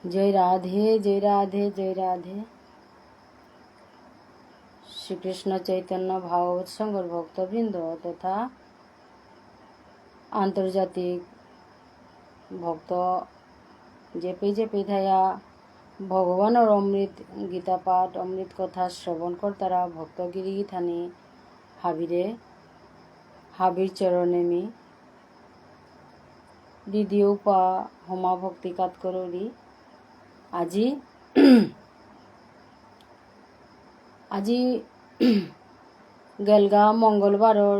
जय राधे जय राधे जय राधे। श्रीकृष्ण चैतन्य भागवत संघर भक्तबृंद तथा आंतर्जातिक भक्त जेपे जेपे थाया भगवान और अमृत गीता पाठ अमृत कथा श्रवण करतारा भक्तगिरी थानी हाबिरे हाबिर चरणे मी दिदियो पा हमा भक्ति कात करोरी আজি আজি গেলগা মঙ্গলবারর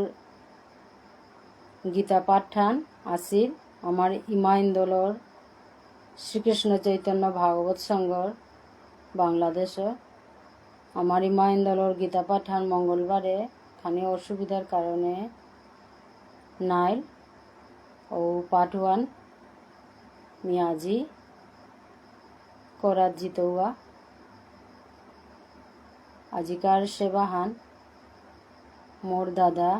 গীতা পাঠঠান আসির আমার ইমাইন্দলর শ্রীকৃষ্ণ চৈতন্য ভাগবত সংঘর বাংলাদেশ আমার ইমাইন্দলর গীতা পাঠঠান মঙ্গলবারে খানি অসুবিধার কারণে নাইল ও পাঠওয়ান মিয়াজি করাত জিতৌয়া আজিকার সেবাহান মোর দাদা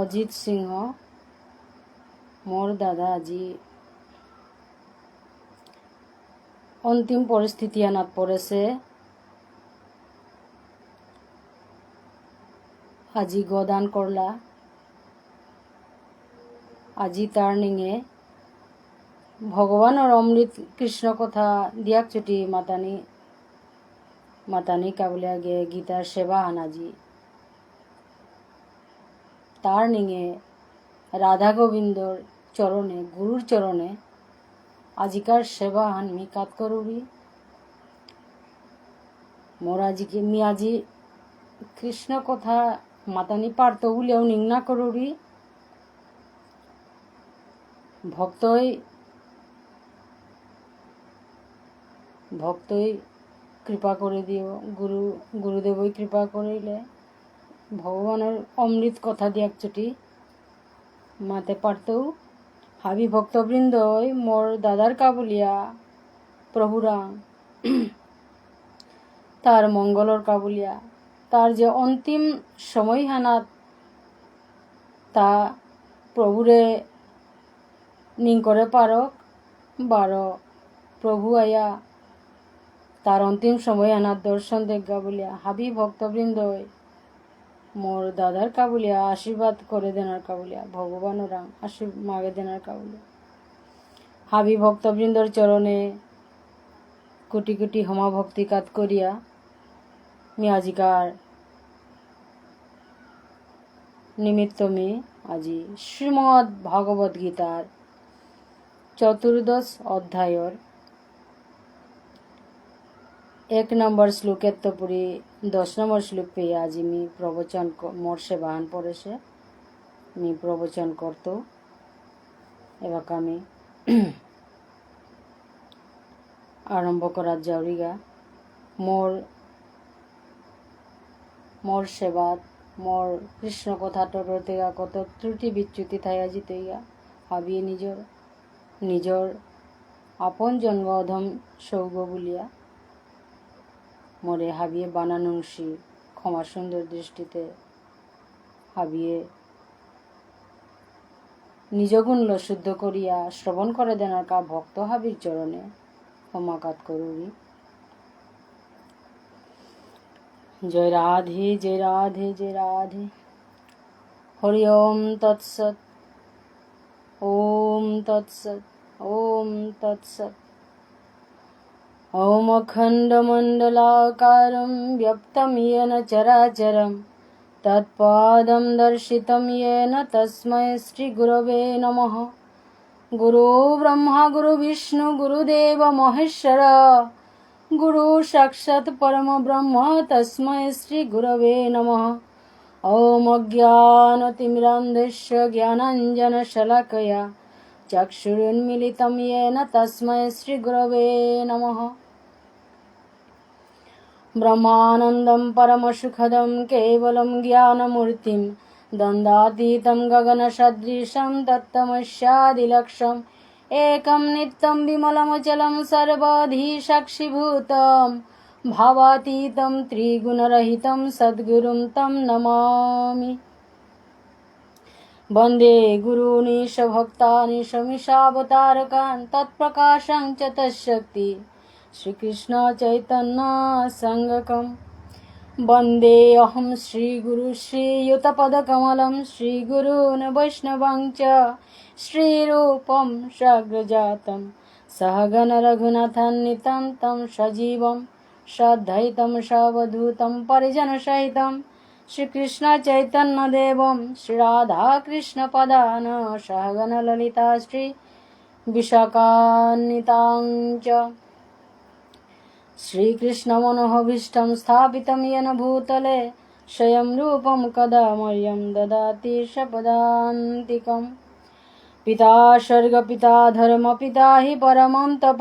অজিত সিংহ মোর দাদা আজি অন্তিম পরিস্থিতি আনাত পড়েছে আজি গদান করলা আজি টার্নিংয়ে ভগবান और অমৃত কৃষ্ণ কথা দিয়াক ছুটি মাতানি কাবুলিয়া গে গীতার সেবা হানাজি তার নিঙে রাধা গোবিন্দর চরণে গুরুর চরণে আজিকার সেবা হান মি কাত করুরি মোর আজিকে মি আজি কৃষ্ণ কথা মাতানি পারত বলেও নিংনা করুরি ভক্তই কৃপা করে দিও গুরুদেবই কৃপা করিলে ভগবানের অমৃত কথা দিয়ে একচুটি মাতে পারতেও হাবি ভক্তবৃন্দই মোর দাদার কাবুলিয়া প্রভুরা তার মঙ্গলর কাবুলিয়া তার যে অন্তিম সময় হানাত তা প্রভুরে নিং করে পারক বারো প্রভু আয়া তার অন্তিম সময় আনার দর্শন দেখা বলিয়া হাবি ভক্তবৃন্দই মোর দাদার কাবুলিয়া আশীর্বাদ করে দেনার কাবুলিয়া ভগবানরা আশীর্বাদ মাগে দেনার কাবুলিয়া হাবি ভক্তবৃন্দর চরণে কোটি কোটি হমা ভক্তি কাত করিয়া মি আজিকার নিমিত্ত মি আজি শ্রীমদ্ ভাগবত গীতার চতুর্দশ অধ্যায়র 1 নম্বর শ্লোকের তো পুরি 10 নম্বর শ্লোক পেয়ে আজি মি প্রবচন মোর সেবাহান পড়েছে মি প্রবচন করত এবার আমি আরম্ভ করার যাওরিগা মোর সেবাত মোর কৃষ্ণ কথা টরতেগা কত ত্রুটি বিচ্যুতি থাইয়া জিতেগা হাবিয়ে নিজর আপন জন্ম অধম সৌগ বলিয়া মোরে হাবিয়ে বানানুংসি ক্ষমা সুন্দর দৃষ্টিতে হাবিয়ে নিজগুণ শুদ্ধ করিয়া শ্রবণ করে দেনার কা ভক্ত হাবির চরণে ক্ষমাকাত করুরি জয় রাধে জয় রাধে জয় রাধে হরি ওম তৎসৎ ওম তৎসৎ ওম তৎসৎ ओम अखण्डमण्डलाकारं व्याप्तं येन चराचरं तत्पादं दर्शितं येन तस्मै श्रीगुरवे नमः। गुरु ब्रह्मा गुरु विष्णु गुरुदेव महेश्वर गुरु साक्षात् परमब्रह्म तस्मै श्रीगुरवे नमः। ओम अज्ञानतिमिरान्धस्य ज्ञानाञ्जनशलाकया चक्षुरुन्मीलितं येन तस्मै श्रीगुरवे नमः। ब्रह्मानन्दं परमसुखदं केवलं ज्ञानमूर्तिं द्वन्द्वातीतं गगनसदृशं तत्तमस्यादिलक्ष्यम् एकं नित्यं विमलमचलं सर्वधी साक्षिभूतं भावातीतं त्रिगुणरहितं सद्गुरुं तं नमामि। वन्दे गुरूनीश भक्तानीश मीशावतारकान् तत्प्रकाशं च तत्शक्ति श्रीकृष्ण चैतन्य संघकम् वन्देऽहं श्रीगुरु श्रीयुतपदकमलं श्रीगुरून् वैष्णवं च श्रीरूपं साग्रजातं सहगण रघुनाथान्वितं तं सजीवं साद्वैतं सावधूतं परिजनसहितं श्रीकृष्ण चैतन्यदेवं श्रीराधाकृष्णपदान् सहगण ललिता श्री विशाखान्वितां च श्रीकृष्णमनोभीष्टं स्थापितं येन भूतले स्वयं रूपं कदा मह्यं ददाति सपदान्तिकम् पिता स्वर्गपिता धर्मपिता हि परमं तप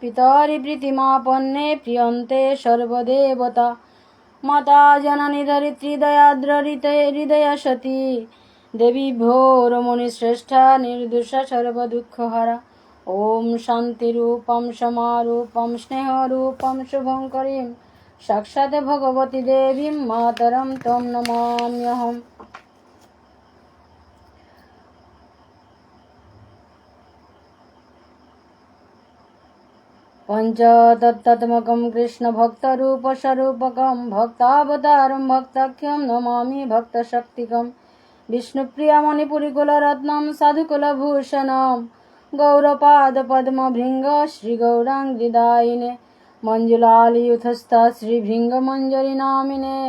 पितरिप्रीतिमापन्ने प्रियन्ते सर्वदेवता माता जननी धरित्री दयाद्ररिते हृदयसती देवी भोरमुनिश्रेष्ठा निर्दोषा सर्वदुःखहरा ओम शांतिरूपं समारूपं स्नेहरूपं शुभंकरीं साक्षात् भगवती देवीं मातरं तं नमाम्यहम्। पंचतत्त्वात्मकं कृष्ण भक्तरूपस्वरूपकं भक्तावतारं भक्ताख्यं नमामि भक्तशक्तिकं विष्णुप्रियमणिपुरिकुलरत्नं साधुकुलभूषणं गौरपादपद्मभृङ्ग श्रीगौराङ्गदायिने मञ्जुलालियुथस्था श्रीभृङ्गमञ्जरीनामिने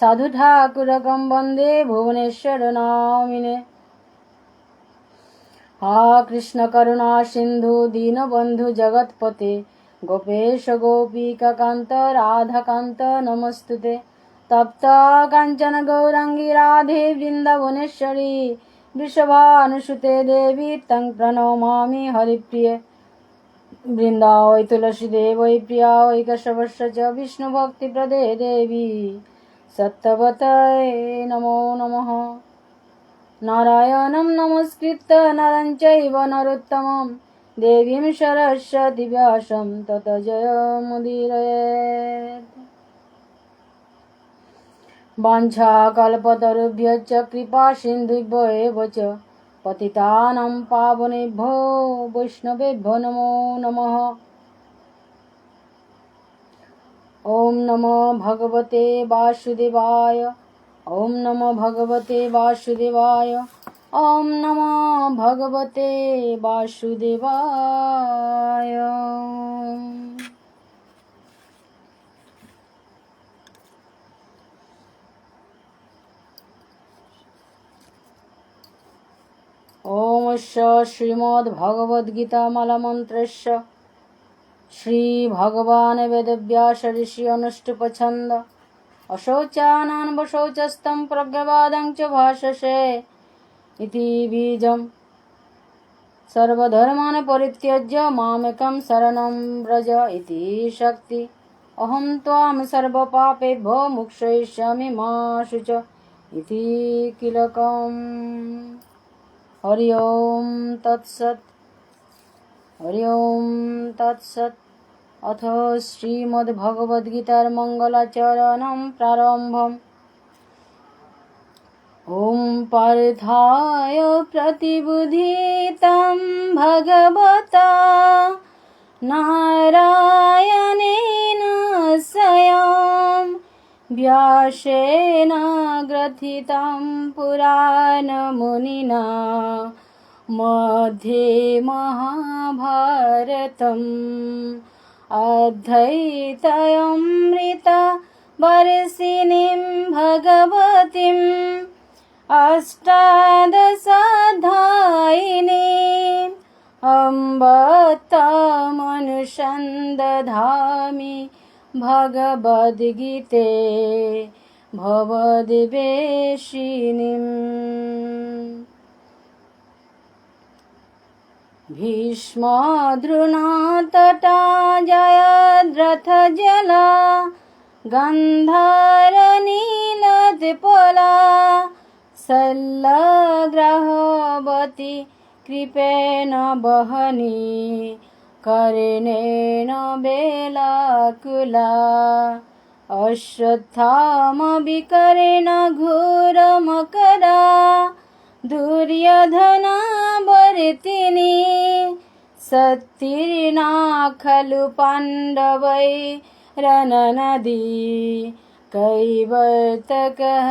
साधुठाकुरकं वन्दे भुवनेश्वरनामिने। हा कृष्ण करुणा सिन्धु दीनबन्धु जगत्पते गोपेश गोपिकान्त राधाकान्त नमस्तुते तप्त काञ्चन गौराङ्गी राधे वृन्दावनेश्वरी वृषभानुसुते देवी तं प्रणमामि हरिप्रिये वृन्दावै तुलसीदेवै प्रिया वै केशवस्य च विष्णुभक्तिप्रदे देवी सत्यवतये नमो नमः। नारायणं नमस्कृत्य नरं चैव नरोत्तमं देवीं सरस्वतीं व्यासं ततो जयमुदीरयेत्। वाञ्छाकल्पतरुभ्यश्च कृपासिन्धुभ्यो एव च पतितानां पावनेभ्यो वैष्णवेभ्यो नमो नमः। ॐ नमो भगवते वासुदेवाय ॐ नमो भगवते वासुदेवाय ॐ नमो भगवते वासुदेवाय। ओम श्रीमद्भगवद्गीतामूलमन्त्रस्य श्रीभगवान् वेदव्यास ऋषि अनुष्टुप्छन्द अशौचानान् वशौचस्तं प्रज्ञवादं च भाषसे इति बीजं सर्वधर्मान् परित्यज्य मामेकं शरणं व्रज इति शक्ति अहं त्वां सर्वपापेभ्यो मोक्षयिष्यामि मा शुच इति कीलकम्। हरि ओम तत्सत् हरि ओम तत्सत्। अथ श्रीमद्भगवद्गीतार मंगलाचरणं प्रारम्भम्। ओम पार्थाय प्रतिबुधितं भगवता नारायणेन स्वयं व्यासेन ग्रथितं पुराणमुनिना मध्ये महाभारतम् अद्वैतामृतवर्षिणीं भगवतीम् अष्टादशाध्यायिनीम् अम्ब तमनुसन्दधामि भगवद्गीते भवद्वेषिणीम्। भीष्मद्रोणातटा जयद्रथजला गन्धर्वनीलद्विपला शल्यग्राहवती कृपेण वहनी कर्णेन बेलाकुला अश्वत्थामा विकरेण घोरमकरा दूरेद्युम्नमारुता दुर्योधनावर्तिनी सत्तीर्णा खलु पाण्डवैरनदी कैवर्तकः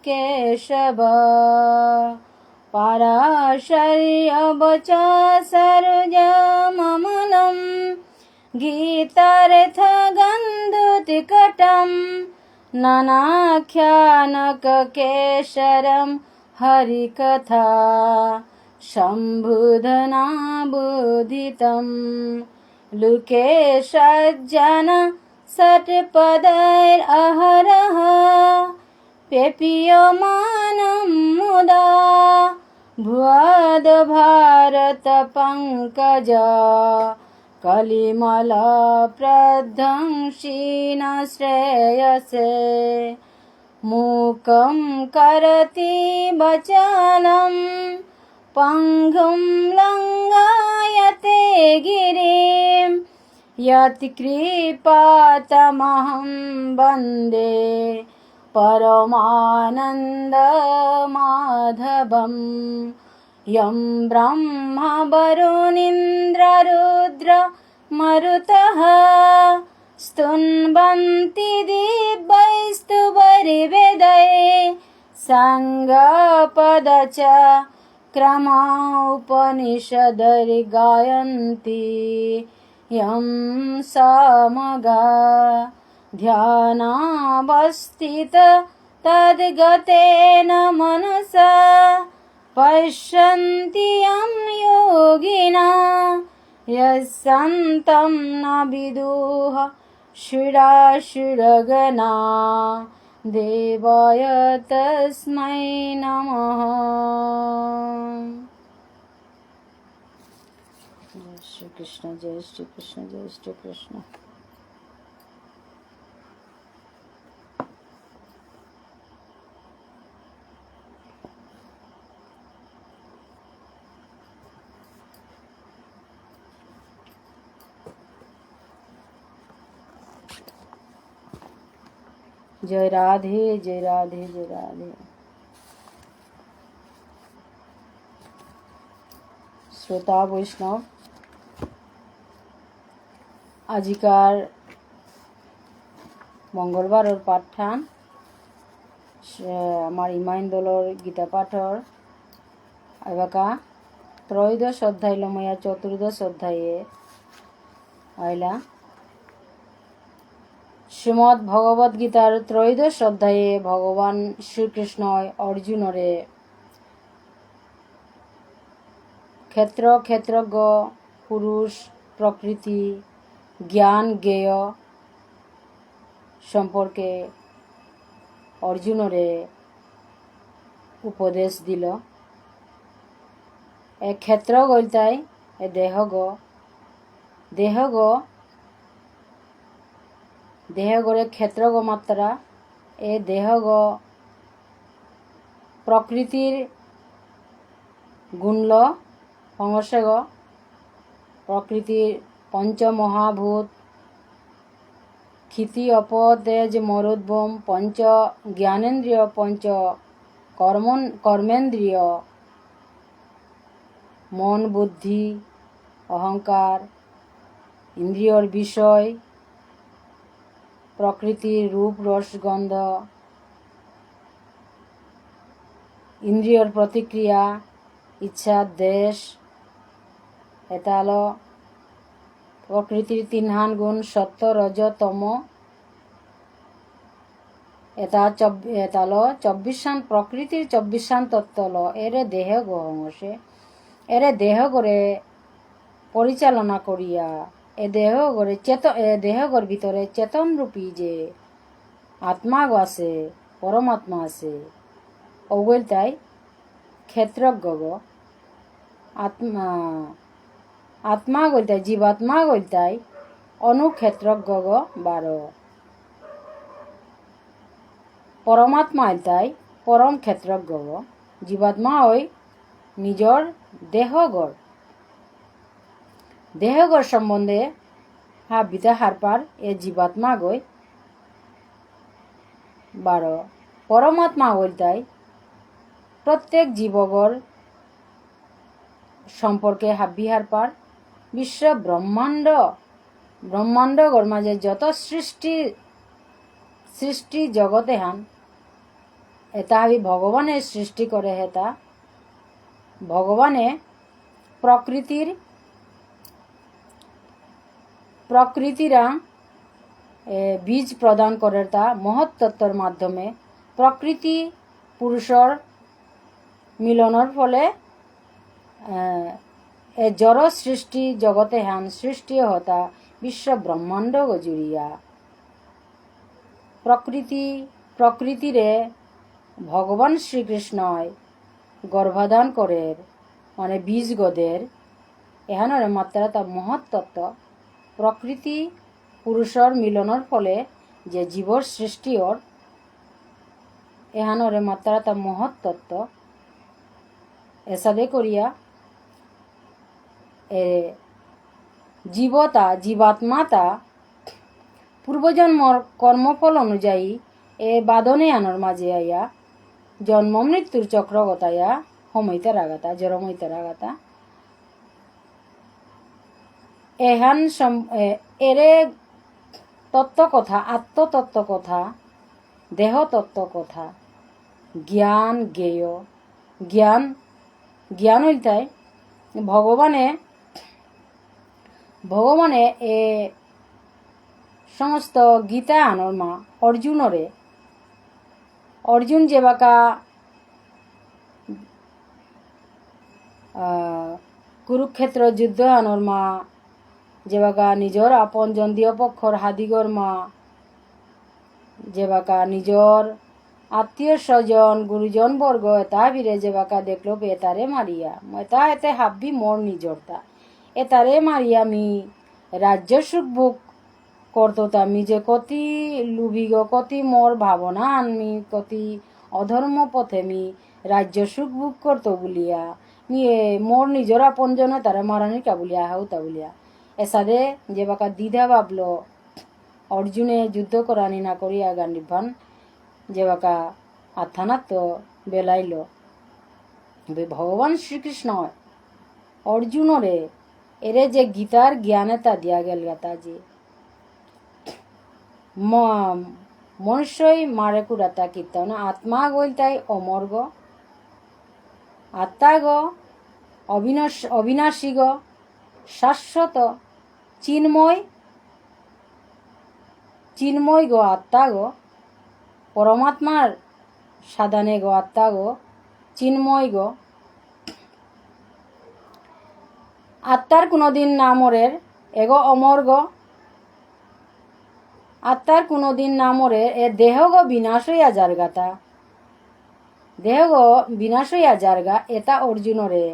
केशव पाराशर्यवचा सरोजममलं गीतार्थगन्धोत्कटं नानाख्यानककेशरं हरिकथा शम्भुधनाबोधितं लोके सज्जन षट्पदैरहरः पेपीयमानं मुदा भुवद भारत पंकज कलिमला प्रध्वंसीन श्रेयसे मूकं करति वचलं पंगुं लंघयते गिरिं यत्कृपातमहं वन्दे परमानन्दमाधवं यं ब्रह्मा वरुणीन्द्ररुद्र मरुतः स्तुन्वन्ति दिव्यैस्तुवैर्वेदैः साङ्गपद च क्रमोपनिषदैर्गायन्ति यं सामगा ध्यानावस्थित तद्गतेन मनसा पश्यन्ति यं योगिना यस्सन्तं न विदुः सुरासुरगणा देवाय तस्मै नमः। जय श्री कृष्ण, जय श्री कृष्ण, जय श्री कृष्ण। जय राधे, जय राधे, जय राधे। শ্রোতা বৈষ্ণব, আজিকার মঙ্গলবাৰৰ পাঠঠান আমার ইমাইন দলর গীতা পাঠর আইবাকা ত্রয়োদশ অধ্যায় লময়া চতুর্দশ অধ্যায়ে আইলা শ্রীমদ্ ভগবত গীতার ত্রয়োদশ অধ্যায়ে ভগবান শ্রীকৃষ্ণ অর্জুনরে ক্ষেত্র ক্ষেত্রজ্ঞ পুরুষ প্রকৃতি জ্ঞান জ্ঞেয় সম্পর্কে অর্জুনরে উপদেশ দিল। এ ক্ষেত্র গইলতাই এ দেহগরে ক্ষেত্রগ মাত্রা এ দেহগ প্রকৃতির গুণল সংসেগ প্রকৃতির পঞ্চমহাভূত ক্ষিতি অপ তেজ মরুদ্ভম পঞ্চ জ্ঞানেন্দ্রিয় পঞ্চ কর্মেন্দ্রিয় মন বুদ্ধি অহংকার ইন্দ্রিয়র বিষয় প্রকৃতির রূপ রস গন্ধ ইন্দ্রিয়র প্রতিক্রিয়া ইচ্ছা দেশ এটা হলো প্রকৃতির তিনহান গুণ সত্য রজ তম। এটা হলো 24 প্রকৃতির 24 তত্ত্ব হলো এরে দেহ গহংসে এরে দেহ করে পরিচালনা করিয়া এ দেহগর ভিতরে চেতন রূপী যে আত্মা আছে পরমাত্মা আছে ওগুল তাই ক্ষেত্রজ্ঞ আত্মা গইতাই জীবাত্মা গইতাই অনুক্ষেত্রজ্ঞ 12 পরমাত্মা আইতাই পরম ক্ষেত্রজ্ঞ জীবাত্মা ওই নিজর দেহগর সম্বন্ধে হাবিতা হারপার এ জীবাত্মা গই 12 পরমাত্মা হইতাই প্রত্যেক জীবগর সম্পর্কে হাবিহার পার বিশ্ব ব্রহ্মাণ্ড মাঝে যত সৃষ্টি জগতে হান এটা হাবি ভগবানের সৃষ্টি করে হেতা ভগবানে প্রকৃতিরা বীজ প্রদান করে তা মহৎ তত্ত্বর মাধ্যমে প্রকৃতি পুরুষর মিলনের ফলে জড় সৃষ্টি জগতে হান সৃষ্টি হতা বিশ্ব ব্রহ্মাণ্ড জুড়িয়া প্রকৃতিরে ভগবান শ্রীকৃষ্ণয় গর্ভাধান করে মানে বীজ গদের এহানরে মাত্রা তা মহৎ তত্ত্ব প্রকৃতি পুরুষর মিলনের ফলে যে জীবর সৃষ্টি ওর এহানরে মাত্রা তা মহৎ তত্ত্ব এসাদে করিয়া জীবাত্মাতা পূর্বজন্মর কর্মফল অনুযায়ী বাদনে আনর মাঝে আইয়া জন্ম মৃত্যুর চক্র গতায়া সময়তে রাগাতা জড়মইতে রাগাতা এহান এরে তত্ত্ব কথা আত্মতত্ত্ব কথা দেহ তত্ত্ব কথা জ্ঞান জ্ঞেয় জ্ঞান হইতায় ভগবানে এ সমস্ত গীতা আনর মা অর্জুন যেবাকা কুরুক্ষেত্র যুদ্ধ আনর মা যেবাকা নিজর আপন জন্দীয় পক্ষর হাদিগর মা যেবাকা নিজর আত্মীয় স্বজন গুরুজন বর্গ এটা বিরে যেবাকা দেখলো এতারে মারিয়া এটা এতে হাব্বি মোর নিজরতা এতারে মারিয়া মি রাজ্য সুখ ভোগ করতামি যে কতি লুভিগ কতি মোর ভাবনা আনমি কতি অধর্ম পথে মি রাজ্য সুখ ভোগ করতো বলিয়া নিয়ে মোর নিজর আপনজনে তারা মারানি কা বলিয়া হাউতা বলিয়া এসাদে যেবাকা দ্বিধা ভাবলো অর্জুনে যুদ্ধ করানি না করিয়া গান্ডিভান যেবাকা আথানাত বেলাইল ভগবান শ্রীকৃষ্ণ অর্জুনরে এরে যে গীতার জ্ঞানে তা দিয়া গেল গাতা যে মনুষ্যই মারে কুড়াতা কীর্তন আত্মা গইল তাই অমর্গ আত্মা গো অবিনাশী গো শাশ্বত চিন্ময় গো আত্মা গো পরমাত্মার সাধনে গো আত্মা গো চিন্ময় গো আত্মার কোনোদিন না মরের এগো অমর গো আত্মার কোনোদিন না মরে এ দেহ গো বিনাশ হইয়া জারগাতা দেহ গো বিনাশ হইয়া জারগা এটা অর্জুনরে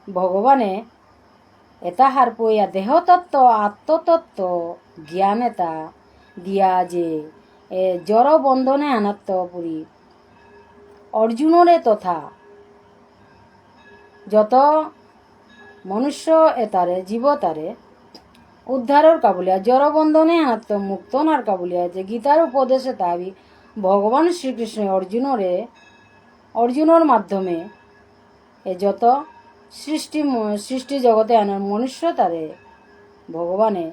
ভগবানে এটা হার পইয়া দেহ তত্ত্ব আত্মতত্ত্ব জ্ঞান এটা দিয়া যে জড় বন্ধনে আনাত্ম পুরী অর্জুনরে তথা যত মনুষ্য এতারে জীবতারে উদ্ধারের কাবুলিয়া জড়বন্ধনে আত্ম মুক্ত নার কাবুলিয়া যে গীতার উপদেশে তাবি ভগবান শ্রীকৃষ্ণ অর্জুনের মাধ্যমে এ যত সৃষ্টি জগতে আনার মনুষ্য তারে ভগবানে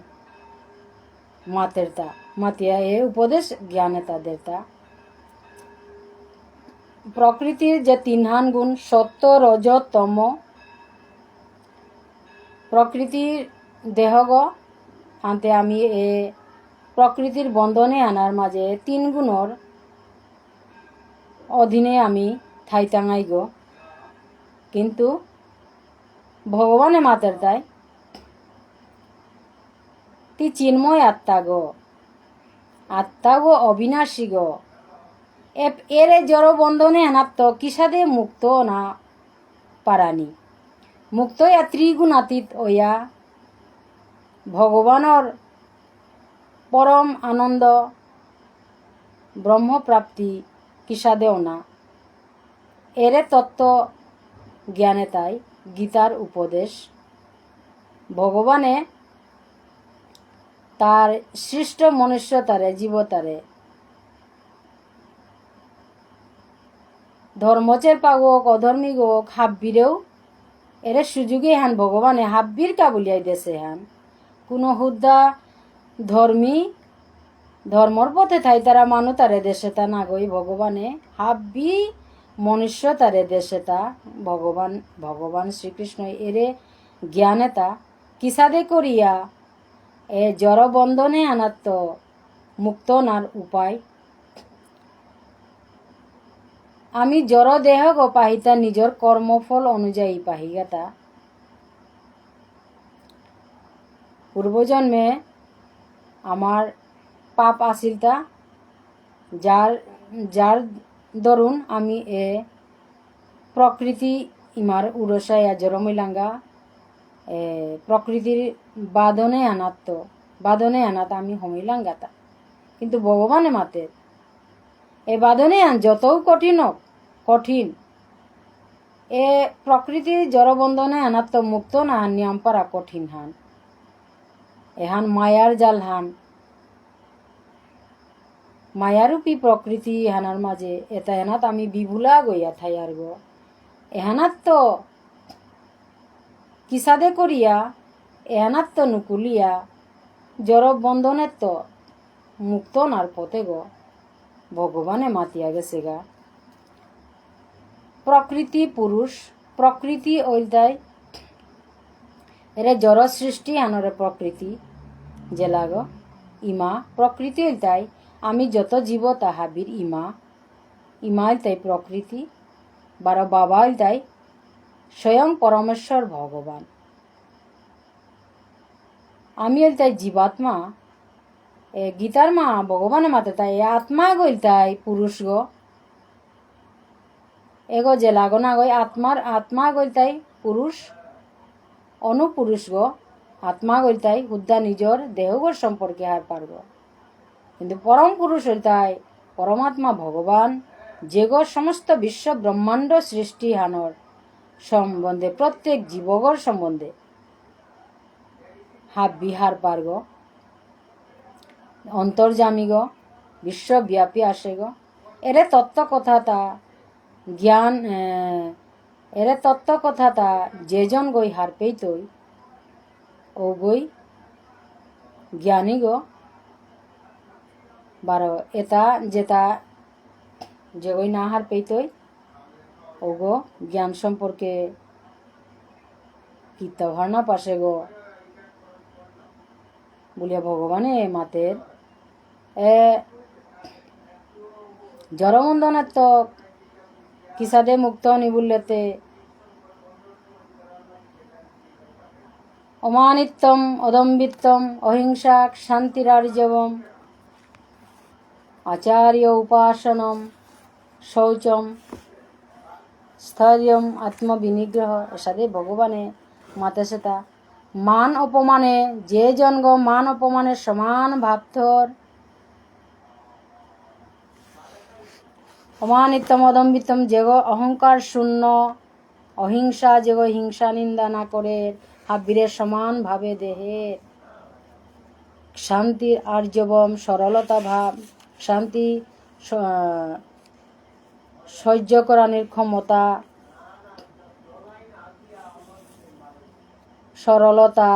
মাতিয়া এ উপদেশ জ্ঞানে তাদের তা প্রকৃতির যে তিনহান গুণ সত্য রজ তম প্রকৃতির দেহগ আনতে আমি এ প্রকৃতির বন্ধনে আনার মাঝে তিন গুণর অধীনে আমি থাইতাঙাই গো কিন্তু ভগবানে মাতের তাই তি চিন্ময় আত্মা গো অবিনাশী গো এরে জড় বন্ধনে আনাত্ম কিসাদে মুক্ত না পারানি মুক্ত ইয়া ত্রিগুণাতীত ওয়া ভগবানর পরম আনন্দ ব্রহ্মপ্রাপ্তি কিসাদেও না এরে তত্ত্ব জ্ঞানে তাই গীতার উপদেশ ভগবানে তার সৃষ্ট মনুষ্য তারে জীবতারে ধর্মচের পাগক অধর্মী গোক হাব্বিরেও এরে সুযোগে হান ভগবানে হাব্বির কাবুলিয়াই দেশে হান কোনো হুদ্দা ধর্মী ধর্মর পথে থাই তারা মানু তারে দেশে তা না গই ভগবানে হাব্বি মনুষ্য তারে দেশে তা ভগবান ভগবান শ্রীকৃষ্ণ এরে জ্ঞানে তা কিসাদে করিয়া এ জড় বন্ধনে আনাত্ম মুক্ত নার উপায় আমি জড় দেহ গো পাহিতা নিজর কর্মফল অনুযায়ী পাহিগাতা পূর্বজন্মে আমার পাপ আছিল তা যার যার দরুন আমি এ প্রকৃতি ইমার উড়সাইয়া জড়মইলাঙ্গা প্রকৃতির বাদনে আনাত আমি হমিলাঙ্গাতা কিন্তু ভগবানে মাতে এ বাদনে আন যতও কঠিন এ প্রকৃতির জড়বন্ধনে আনাত্ম মুক্ত না নিয়ম পারা কঠিন হান এহান মায়ার জাল হান মায়ারূপী প্রকৃতি হানার মাঝে এটা এনাত আমি বিভুলা গইয়া থাইয়ার গো এহানাত তো কিসাদে করিয়া এহানাত তো নুকুলিয়া জড় বন্ধনের তো মুক্ত নার পথে গো ভগবানে মাতিয়া গেছে গা প্রকৃতি পুরুষ প্রকৃতি ওইদায় এরে জড় সৃষ্টি আনরে প্রকৃতি জেলাগ ইমা প্রকৃতি ওইদায় আমি যত জীব তাহাবির ইমাই তাই প্রকৃতি বাবা ওইদায় স্বয়ং পরমেশ্বর ভগবান আমি ওইদায় জীবাত্মা গীতার মা ভগবানে মাতে তাই আত্মা গইল তাই পুরুষ গো এগো জেলাগো না গই আত্মা গইল তাই পুরুষ অনুপুরুষ গো আত্মা গইল তাই হুদ্দা নিজর দেহগর সম্পর্কে হার পারব কিন্তু পরম পুরুষ হইল তাই পরমাত্মা ভগবান যে গো সমস্ত বিশ্ব ব্রহ্মাণ্ড সৃষ্টি হানর সম্বন্ধে প্রত্যেক জীবগর সম্বন্ধে হাত বিহার পারগ অন্তর্জামী গো বিশ্বব্যাপী আসে গো এরে তত্ত্ব কথা তা জ্ঞান এরে তত্ত্ব কথা তা যেজন গই হার পেই তৈ ও গই জ্ঞানী গো বারো এটা যেটা যে গই না হার পেই তৈ ও গো জ্ঞান সম্পর্কে কীর্তা ভার্ণা পাশে গো বলিয়া ভগবানে মাতের জড়বন্ধনের তো কিসাদে মুক্ত নিবুল্লেতে অমানিত্যম অদম্বিত্তম অহিংসা শান্তিরার্জবম আচার্য উপাসনম শৌচম স্থৈর্যম আত্মবিনিগ্রহ এসাদে ভগবানে মাতে সেটা মান অপমানে যে জনগ মান অপমানের সমান ভাবথর অমানিত্যম অদম্বিতম যেগ অহংকার শূন্য অহিংসা যেগ হিংসা নিন্দা না করে হাব্বিরের সমান ভাবে দেহের শান্তির আর্জবম সরলতা ভাব শান্তি সহ্য করানোর ক্ষমতা সরলতা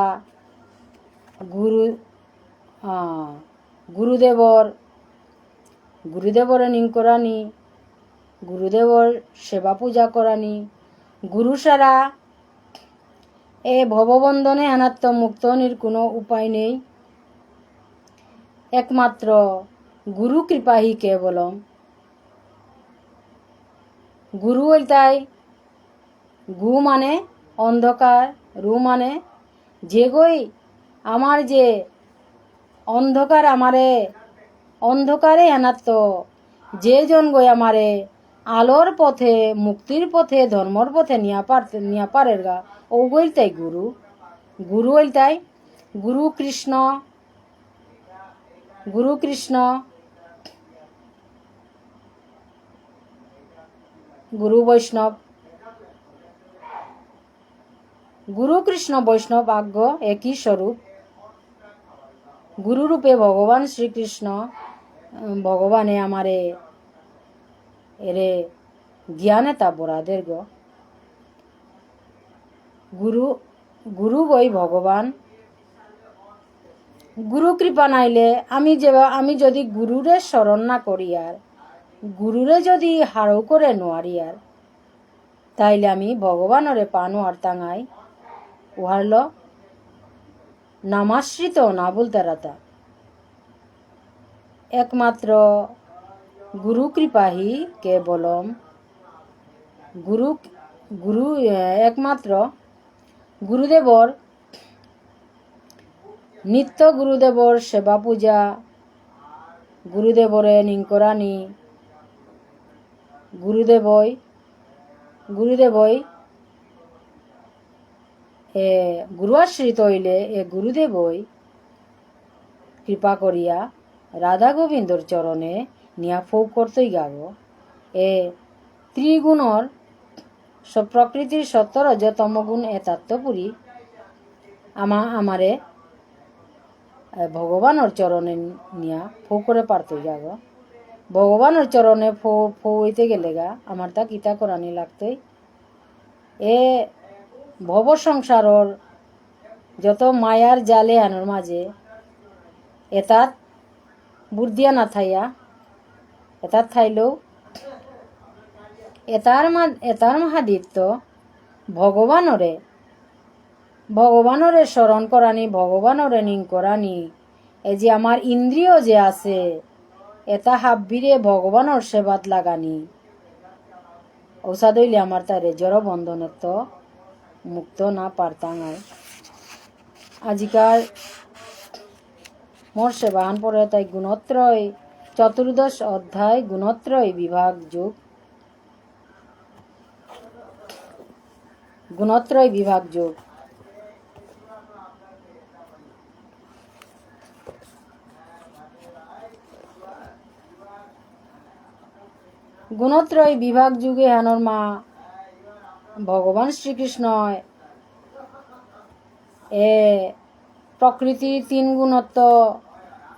গুরুদেবর নিঙ্করানি গুরুদেবর সেবা পূজা করানি গুরু সারা এ ভববন্ধনে অনাত্ম মুক্তনির কোনো উপায় নেই একমাত্র গুরু কৃপাহি কেবলম গুরু ওইটাই গু মানে অন্ধকার রু মানে যে গই আমার যে অন্ধকার আমারে অন্ধকারে এনাত্ম যে জন গই আমারে আলোর পথে মুক্তির পথে ধর্মর পথে নিয়া পারের গা ও গইল তাই গুরু হইল তাই গুরু কৃষ্ণ গুরু বৈষ্ণব গুরু কৃষ্ণ বৈষ্ণব আজ্ঞ একই স্বরূপ গুরুরূপে ভগবান শ্রীকৃষ্ণ ভগবানে আমারে এরে জ্ঞানে তা বরাদের গো গুরু গুরু বই ভগবান। গুরু কৃপা নাইলে আমি যদি গুরুরে স্মরণ না করি আর গুরুরে যদি হারও করে নোয়ারি আর তাইলে আমি ভগবানরে পানো আর তাঙাই উহারল নামাশ্রিত না বলতে রাতা। একমাত্র গুরু কৃপাহি কেবলম গুরু গুরু একমাত্র গুরুদেবর নিত্য গুরুদেবর সেবা পূজা গুরুদেবরে নিঙ্করানি গুরুদেবই গুরু আশ্রিত হইলে গুরুদেবই কৃপা করিয়া রাধা গোবিন্দর চরণে নিয়া ফৌ করতেই গাব। ত্রিগুণর প্রকৃতির সত্তর তমগুণ এতাত্মপুরী আমারে ভগবানের চরণে নিয়া ফৌ করে পারতেই গাব। ভগবানের চরণে ফৌ হইতে গেলে গা আমার তা কিতা করানি লাগতই। ভব সংসারর যত মায়ার জালে আনোর মাঝে এতাত বুদ্ধিয়া না থাইয়া এতাত থাইলেও এতার মহাদিত্য ভগবানরে স্মরণ করানি ভগবানরে নিং করানি। এই যে আমার ইন্দ্রিয় যে আছে এটা হাব্বিরে ভগবানের সেবাত লাগানি ঔষধ হইলে আমার তারে জড় বন্ধনের তো মুক্ত না পারতাঙায়। আজিকার মোর সেবাহান পরে তাই গুণত্রয় চতুর্দশ অধ্যায় গুণত্রয় বিভাগ যোগ গুণত্রয় বিভাগ যোগ গুণত্রয় বিভাগ যুগে হানোর মা ভগবান শ্রীকৃষ্ণ প্রকৃতির তিন গুণত্ব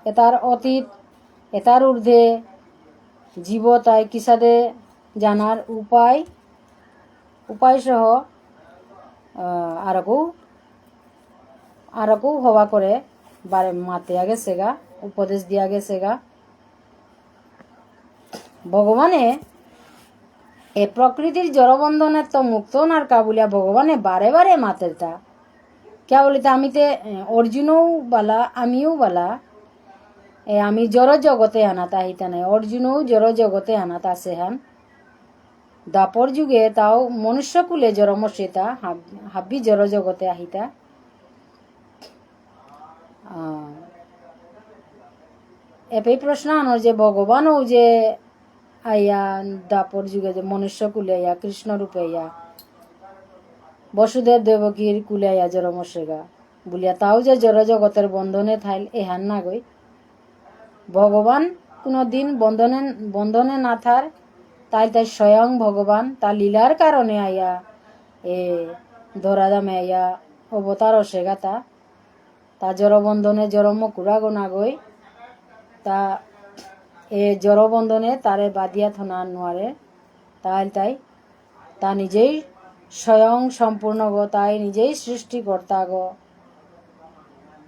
এটার অতীত এটার ঊর্ধ্বে জীব তাই কিসাদে জানার উপায় সহ আরকও হওয়া করে বারে মাতিয়া গেছে গা উপদেশ দিয়া গেছে গা। ভগবানে এ প্রকৃতির জড়বন্ধনের তো মুক্ত নার কাবুলিয়া ভগবানে বারে বারে মাতেরটা क्या বলিতে আমিতে অর্জুনও বালা আমিও বালা আমি জড় জগতে আনাত আহিতা নাই অর্জুনও জড় জগতে আনাত আছে হান দাপর যুগে তাও মনুষ্যকুলে জড়মসিতা হাব্বি জড় জগতে আহিতা। এপেই প্রশ্ন আনোর যে ভগবানও যে আইয়া দাপর যুগে যে মনুষ্যকুলে আইয়া কৃষ্ণ রূপে আইয়া বসুদেব দেবকীর কুলে আইয়া জড়মসেগা বলিয়া তাও যে জড় জগতের বন্ধনে থাইল এহান না গই ভগবান কোনদিন বন্ধনে না থার তাই স্বয়ং ভগবান তা লীলার কারণে আইয়া ধরাধামে আইয়া অবতার অসেগা তা জড় বন্ধনে জড় মকুরা গোনা গই তা জড় বন্ধনে তারে বাদিয়া থনা নোয়ারে তাই তা নিজেই স্বয়ং সম্পূর্ণ গো তাই নিজেই সৃষ্টিকর্তা গো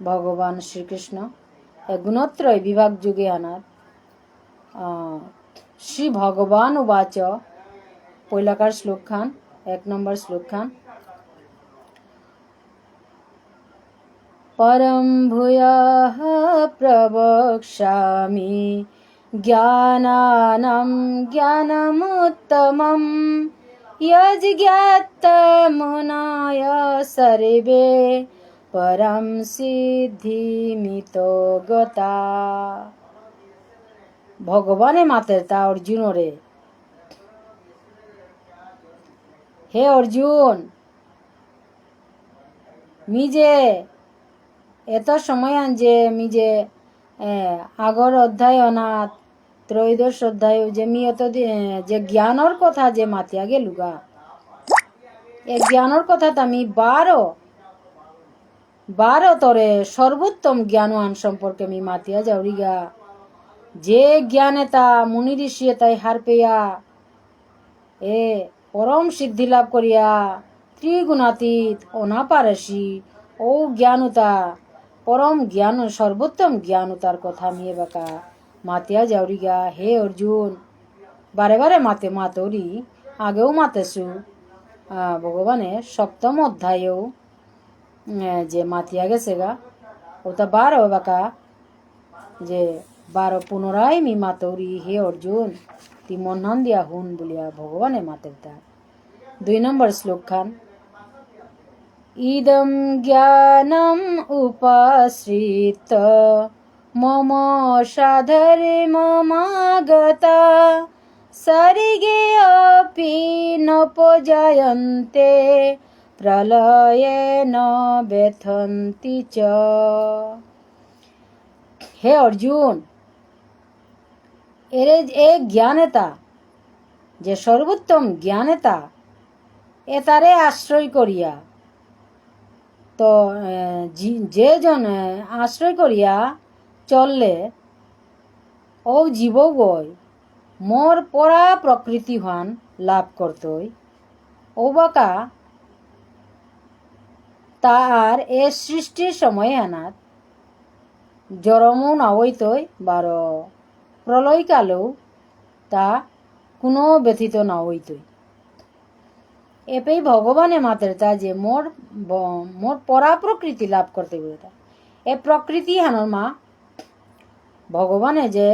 ভগবান শ্রীকৃষ্ণ গুণত্রয় বিভাগ যুগে আনার শ্রী ভগবান উবাচ পৈলাকার শ্লোক খান 1 নম্বর শ্লোক খান परम भूयः प्रवक्ष्यामि ज्ञानानं ज्ञानमुत्तमं यज्ञात्तमुनाय सर्वे परम सिद्धिमितो गता। भगवाने मातेर ता अर्जुन रे हे अर्जुन मिजे এত সময় যে মি যে আগর অধ্যায় অনাথ ত্রয়োদশ অধ্যায় যে মি এত যে জ্ঞানর কথা যে মাতিয়া গেলুগা এ জ্ঞানর কথা আমি বারো তরে সর্বোত্তম জ্ঞানওয়ান সম্পর্কে আমি মাতিয়া যাওরিগা যে জ্ঞানে তা মুনি ঋষিয়ে তাই হার পেয়া পরম সিদ্ধি লাভ করিয়া ত্রিগুণাতীত অনাপারসী ও জ্ঞানুতা পরম জ্ঞান সর্বোত্তম জ্ঞানুতার কথা নিয়ে বাকা মাতিয়া যাওরিগা হে অর্জুন বারে বারে মাতে মাতরি আগেও মাতেছু ভগবানের সপ্তম অধ্যায়েও যে মাতিয়া গেছে গা ওটা বার বাকা যে বারো পুনরায় মি মাতৌরি হে অর্জুন তি মনন দিয়া হুন বলিয়া ভগবানে মাতের তার 2 নম্বর শ্লোক খান ইদম জ্ঞানম উপাশ্রিত মম সাধরে মমাগতা সরিগে অপি নপজায়ন্তে প্রলয়ে ন ব্যথন্তি চ। হে অর্জুন এর জ্ঞানেতা যে সর্বোত্তম জ্ঞানেতা এতারে আশ্রয় করিয়া তো যে জন আশ্রয় করিয়া চললে ও জীবগয় মোর পরা প্রকৃতি হান লাভ করতই ও বাকা তার এ সৃষ্টির সময় আনাত জরমও না হইতই বার প্রলয়কালেও তা কোনো ব্যথিত না হইতই এপেই ভগবানে মাতের তা যে মোর মোর পরা প্রকৃতি লাভ করতে বলে এ প্রকৃতি হানোর মা ভগবানে যে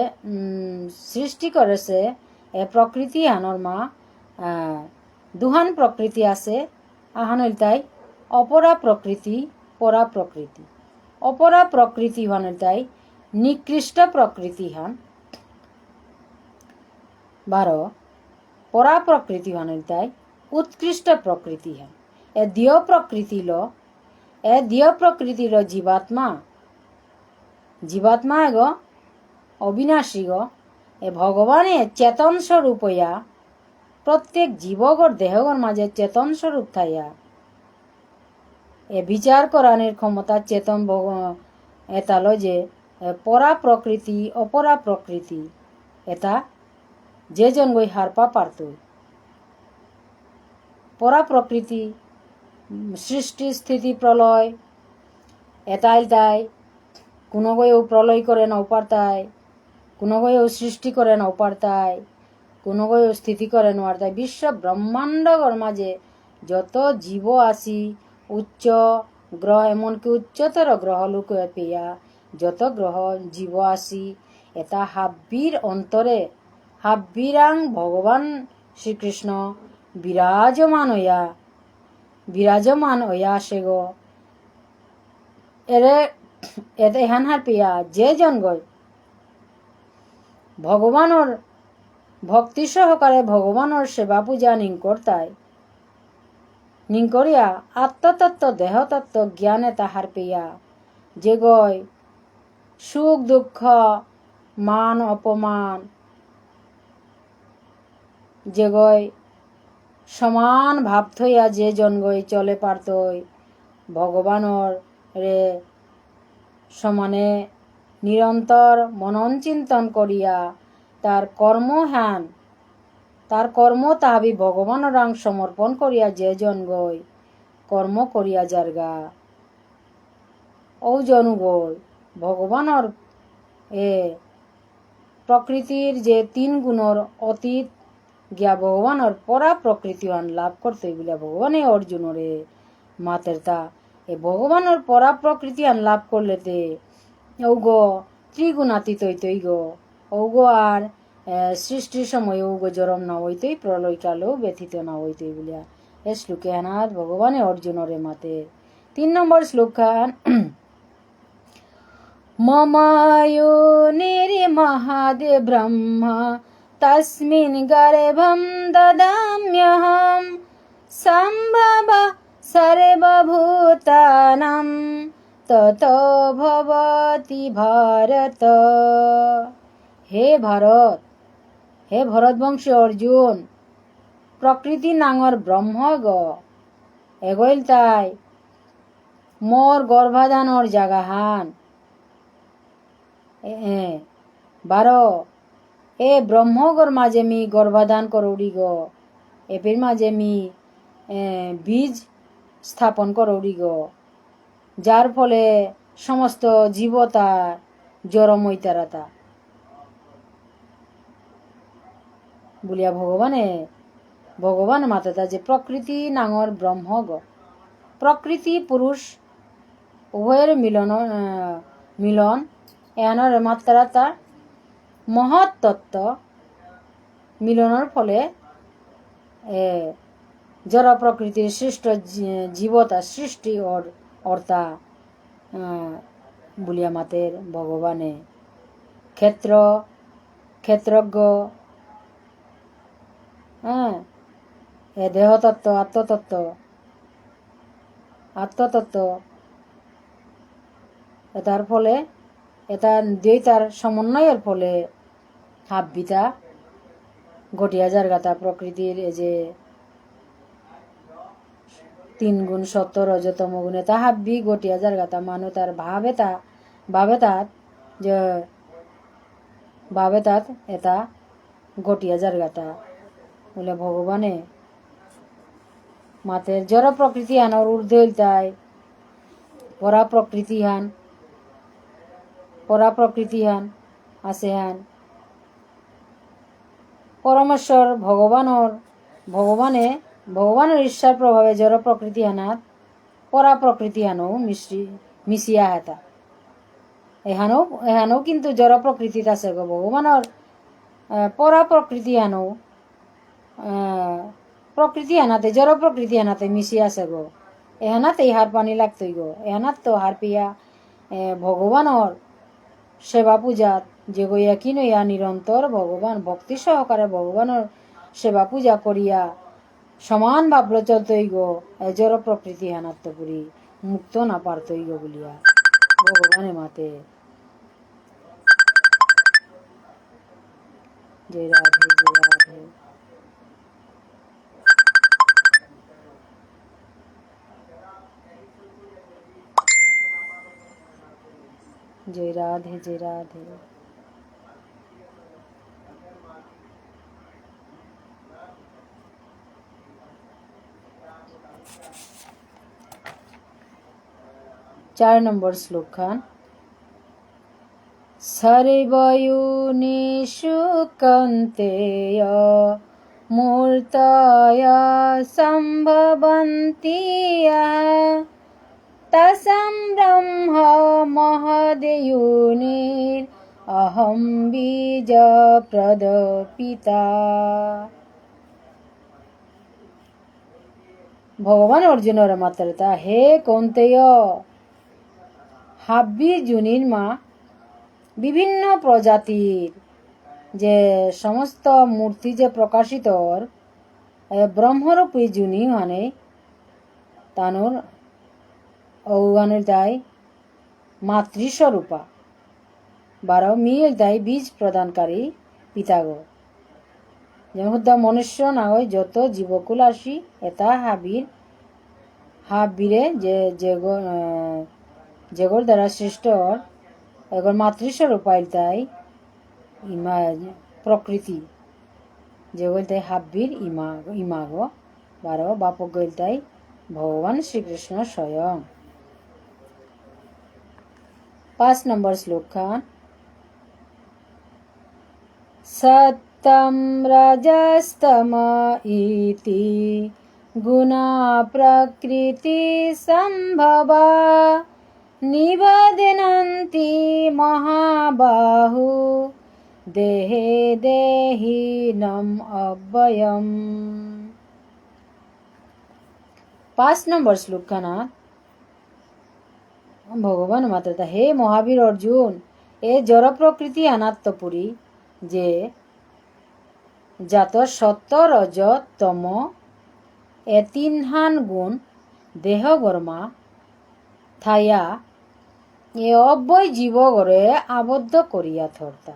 সৃষ্টি করেছে এ প্রকৃতি হানোর মা দুহান প্রকৃতি আছে আহান তাই অপরা প্রকৃতি পরা প্রকৃতি অপরা প্রকৃতি হানের তাই নিকৃষ্ট প্রকৃতি হান বারো পরা প্রকৃতি হানের তাই উৎকৃষ্ট প্রকৃতি হান এ দিয় প্রকৃতির জীবাত্মা জীবাত্মা এগ অবিনাশী গ এ ভগবানে চেতন স্বরূপ হইয়া প্রত্যেক জীবগর দেহগর মাঝে চেতন স্বরূপ থাইয়া এ বিচার করানোর ক্ষমতা চেতন এতালো যে পরা প্রকৃতি অপরা প্রকৃতি এটা যে জন গই হারপা পারত পরা প্রকৃতি সৃষ্টি স্থিতি প্রলয় এটাই তাই কোনো গয়েও প্রলয় করে না উপারতায় কোনো গয়েও সৃষ্টি করে না উপারতায় কোনো গয়েও স্থিতি করে নোয়ার তাই বিশ্ব ব্রহ্মাণ্ডগর মাঝে যত জীব আসি উচ্চ গ্রহ এমনকি উচ্চতর গ্রহ লোক পেয়া যত গ্রহ জীব আসি এটা হাব্বির অন্তরে হাব্বিরাং ভগবান শ্রীকৃষ্ণ বিরাজমান হইয়া আসে গো এরে এতে হানহার পেয়া যে জন গয় ভগবানর ভক্তি সহকারে ভগবানর সেবা পূজা নিং করতায় নিং করিয়া আত্মতত্ত্ব দেহতত্ত্ব জ্ঞানে তাহার পেয়া যে গয় সুখ দুঃখ মান অপমান যে গয় সমান ভাব থইয়া যে জন গই চলে পারতই ভগবানর রে সমানে নিরন্তর মনন চিন্তন করিয়া তার কর্ম তাহাবি ভগবানরাং সমর্পণ করিয়া যে জন গই কর্ম করিয়া যারগা ও জনু গই ভগবানর এ প্রকৃতির যে 3 গুণর অতীত গিয়া ভগবানর পরা প্রকৃতিবান লাভ করতে বলে ভগবানে অর্জুনরে মাতের তা এ ভগবানর পরা প্রকৃতিয়ান লাভ করলেতে ঔগো ত্রিগুণাতীত হইতই গো ঔগো আর সৃষ্টির সময় ঔগো জরম না হইতই প্রলয়কালেও ব্যথিত না হইতই বলিয়া এ শ্লোকে আনাথ ভগবানে অর্জুনরে মাতে 3 নম্বর শ্লোক খান মমায়োনির মহাদে ব্রহ্ম তস্মিন গর্ভম দদাম্যহম সম্ভব সর্বভূতানাম ততো ভবতি ভারত। হে ভরতবংশী অর্জুন প্রকৃতি নাঙর ব্রহ্ম গ এগোইল তাই মোর গর্ভাধানর জাগাহান 12 এ ব্রহ্মগর মাঝে মি গর্ভাধান করৌড়ি গো এপির মাঝে মি বীজ স্থাপন করৌরি গো, যার ফলে সমস্ত জীবতার জড়মৈতারাতা বলিয়া ভগবান মাতাতা যে প্রকৃতি নাঙর ব্রহ্ম গ, প্রকৃতি পুরুষ উভয়ের মিলন এনার মাত্রাতা মহৎ তত্ত্ব মিলনের ফলে জড় প্রকৃতির সৃষ্ট জীবতা সৃষ্টি অর্থা বলিয়া মাতের ভগবানে ক্ষেত্রজ্ঞ দেহতত্ত্ব আত্মতত্ত্ব এটার ফলে এটা দুইটার সমন্বয়ের ফলে হাব্বিতা ঘটিয়া যার গাতা প্রকৃতির যে 3 গুণ সত্য রজতম গুণে তা হাব্বি ঘটিয়া যার গাতা মানু তার ভাবে তাত এটা ঘটিয়া যার গাতা বলে ভগবানে মাতের জড় প্রকৃতি হানর ঊর্ধ্বে তাই পরা প্রকৃতি হান আছে হান পরমেশ্বর ভগবানের ঈশ্বর প্রভাবে জড় প্রকৃতি হানাত পরা প্রকৃতি হানও মিশিয়া হেতা এহানও কিন্তু জড় প্রকৃতিত আছে গো ভগবানের পরা প্রকৃতি হানও প্রকৃতি হানাতে জড় প্রকৃতি হানাতে মিশিয়া আছে গো, এহানাতে হার পানি লাগতই গো, এহানাত তো হার পিয়া ভগবানের সেবা পূজাত যে গইয়া কিনইয়া নিরন্তর ভগবান ভক্তি সহকারে ভগবানের সেবা পূজা করিয়া সমান ভাব চলতই গো, জড় প্রকৃতি হানাত্মপুরী মুক্ত না পারতই গো বলিয়া ভগবানে মাতে জয় রাধে জয় রাধে। জয় রাধে জয় রাধে। 4 নম্বর শ্লোক খান। সর্বয়োনিষু কৌন্তেয় মূর্তয় সম্ভবন্তি তস্যাং ব্রহ্ম মহদ্যোনির অহং বীজ প্রদপিতা। ভগবান অর্জুনের মাত্রতা, হে কৌন্তেয়, হাব্বি যোনির মা বিভিন্ন প্রজাতির যে সমস্ত মূর্তি যে প্রকাশিত ব্রহ্মরূপী যোনি মানে তানুর ঔগানের দায় মাতৃস্বরূপা 12 মিল দায় বীজ প্রদানকারী পিতাগ। যেমন মনুষ্য না হয় যত জীবকুল আসি এটা হাব্বিরে যেগর দ্বারা সৃষ্ট এগর মাতৃস্বরূপা তাই প্রকৃতি যেগর তাই হাব্বির ইমাগ 12 বাপক গইল তাই ভগবান শ্রীকৃষ্ণ স্বয়ং। 5 নম্বর শ্লোক খান। সত্যম রজস্তম ইতি গুণা প্রকৃতি সম্ভবা নিবদনন্তি মহাবাহু দেহে দেহিনম অব্যয়ম। 5 নম্বর শ্লোক খানা ভগবান মাত্রতা, হে মহাবীর অর্জুন, এ জড় প্রকৃতি অনাত্মপুরী যে জাত সত্য রজ তম এ 3 গুণ দেহ গর্মা থাইয়া এ অব্যয় জীব গড়ে আবদ্ধ করিয়া থরতা।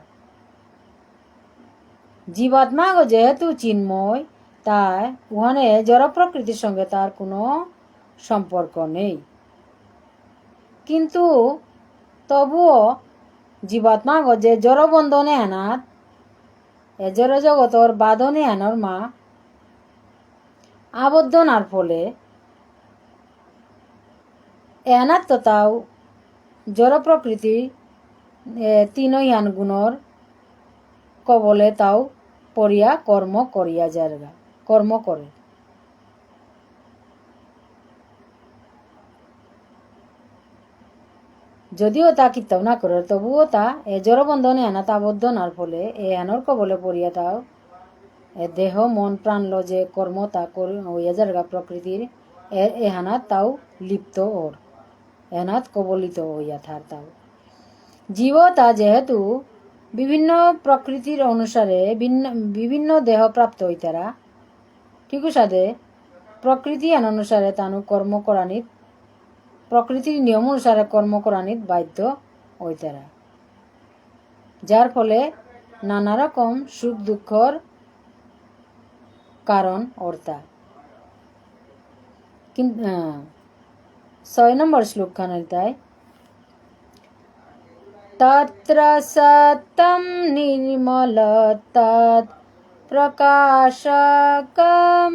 জীবাত্মা যেহেতু চিন্ময় তাই উহানে জড় প্রকৃতির সঙ্গে তার কোনো সম্পর্ক নেই, কিন্তু তবুও জীবাত্মা যে জড় বন্ধনে আনাত এ জড় জগতর বাঁধনে আনার মা আবদ্ধ নার ফলে এনাত তো তাও জড় প্রকৃতি তিনইয়ান গুণর কবলে তাও পড়িয়া কর্ম করিয়া যারগা কর্ম করে। যদিও তা কীর্তন না করে তবুও তা জড়বন্ধনে এনাত আবদ্ধ নার ফলে এনার কবলে পড়িয়া তাও দেহ মন প্রাণ যে কর্ম তা হইয়া যারগা প্রকৃতির এহানাত তাও লিপ্ত ওর এনাত কবলিত হইয়া থার তাও জীব তা যেহেতু বিভিন্ন প্রকৃতির অনুসারে বিভিন্ন দেহ প্রাপ্ত হইতারা ঠিক সাথে প্রকৃতি অনুসারে তানু কর্ম করানিত প্রকৃতির নিয়ম অনুসারে কর্ম করানিত বাধ্য হইতারা, যার ফলে নানা রকম সুখ দুঃখর কারণ অর্থা। 6 নম্বর শ্লোক খানায় তত্র সত্যম নির্মল তৎ প্রকাশকম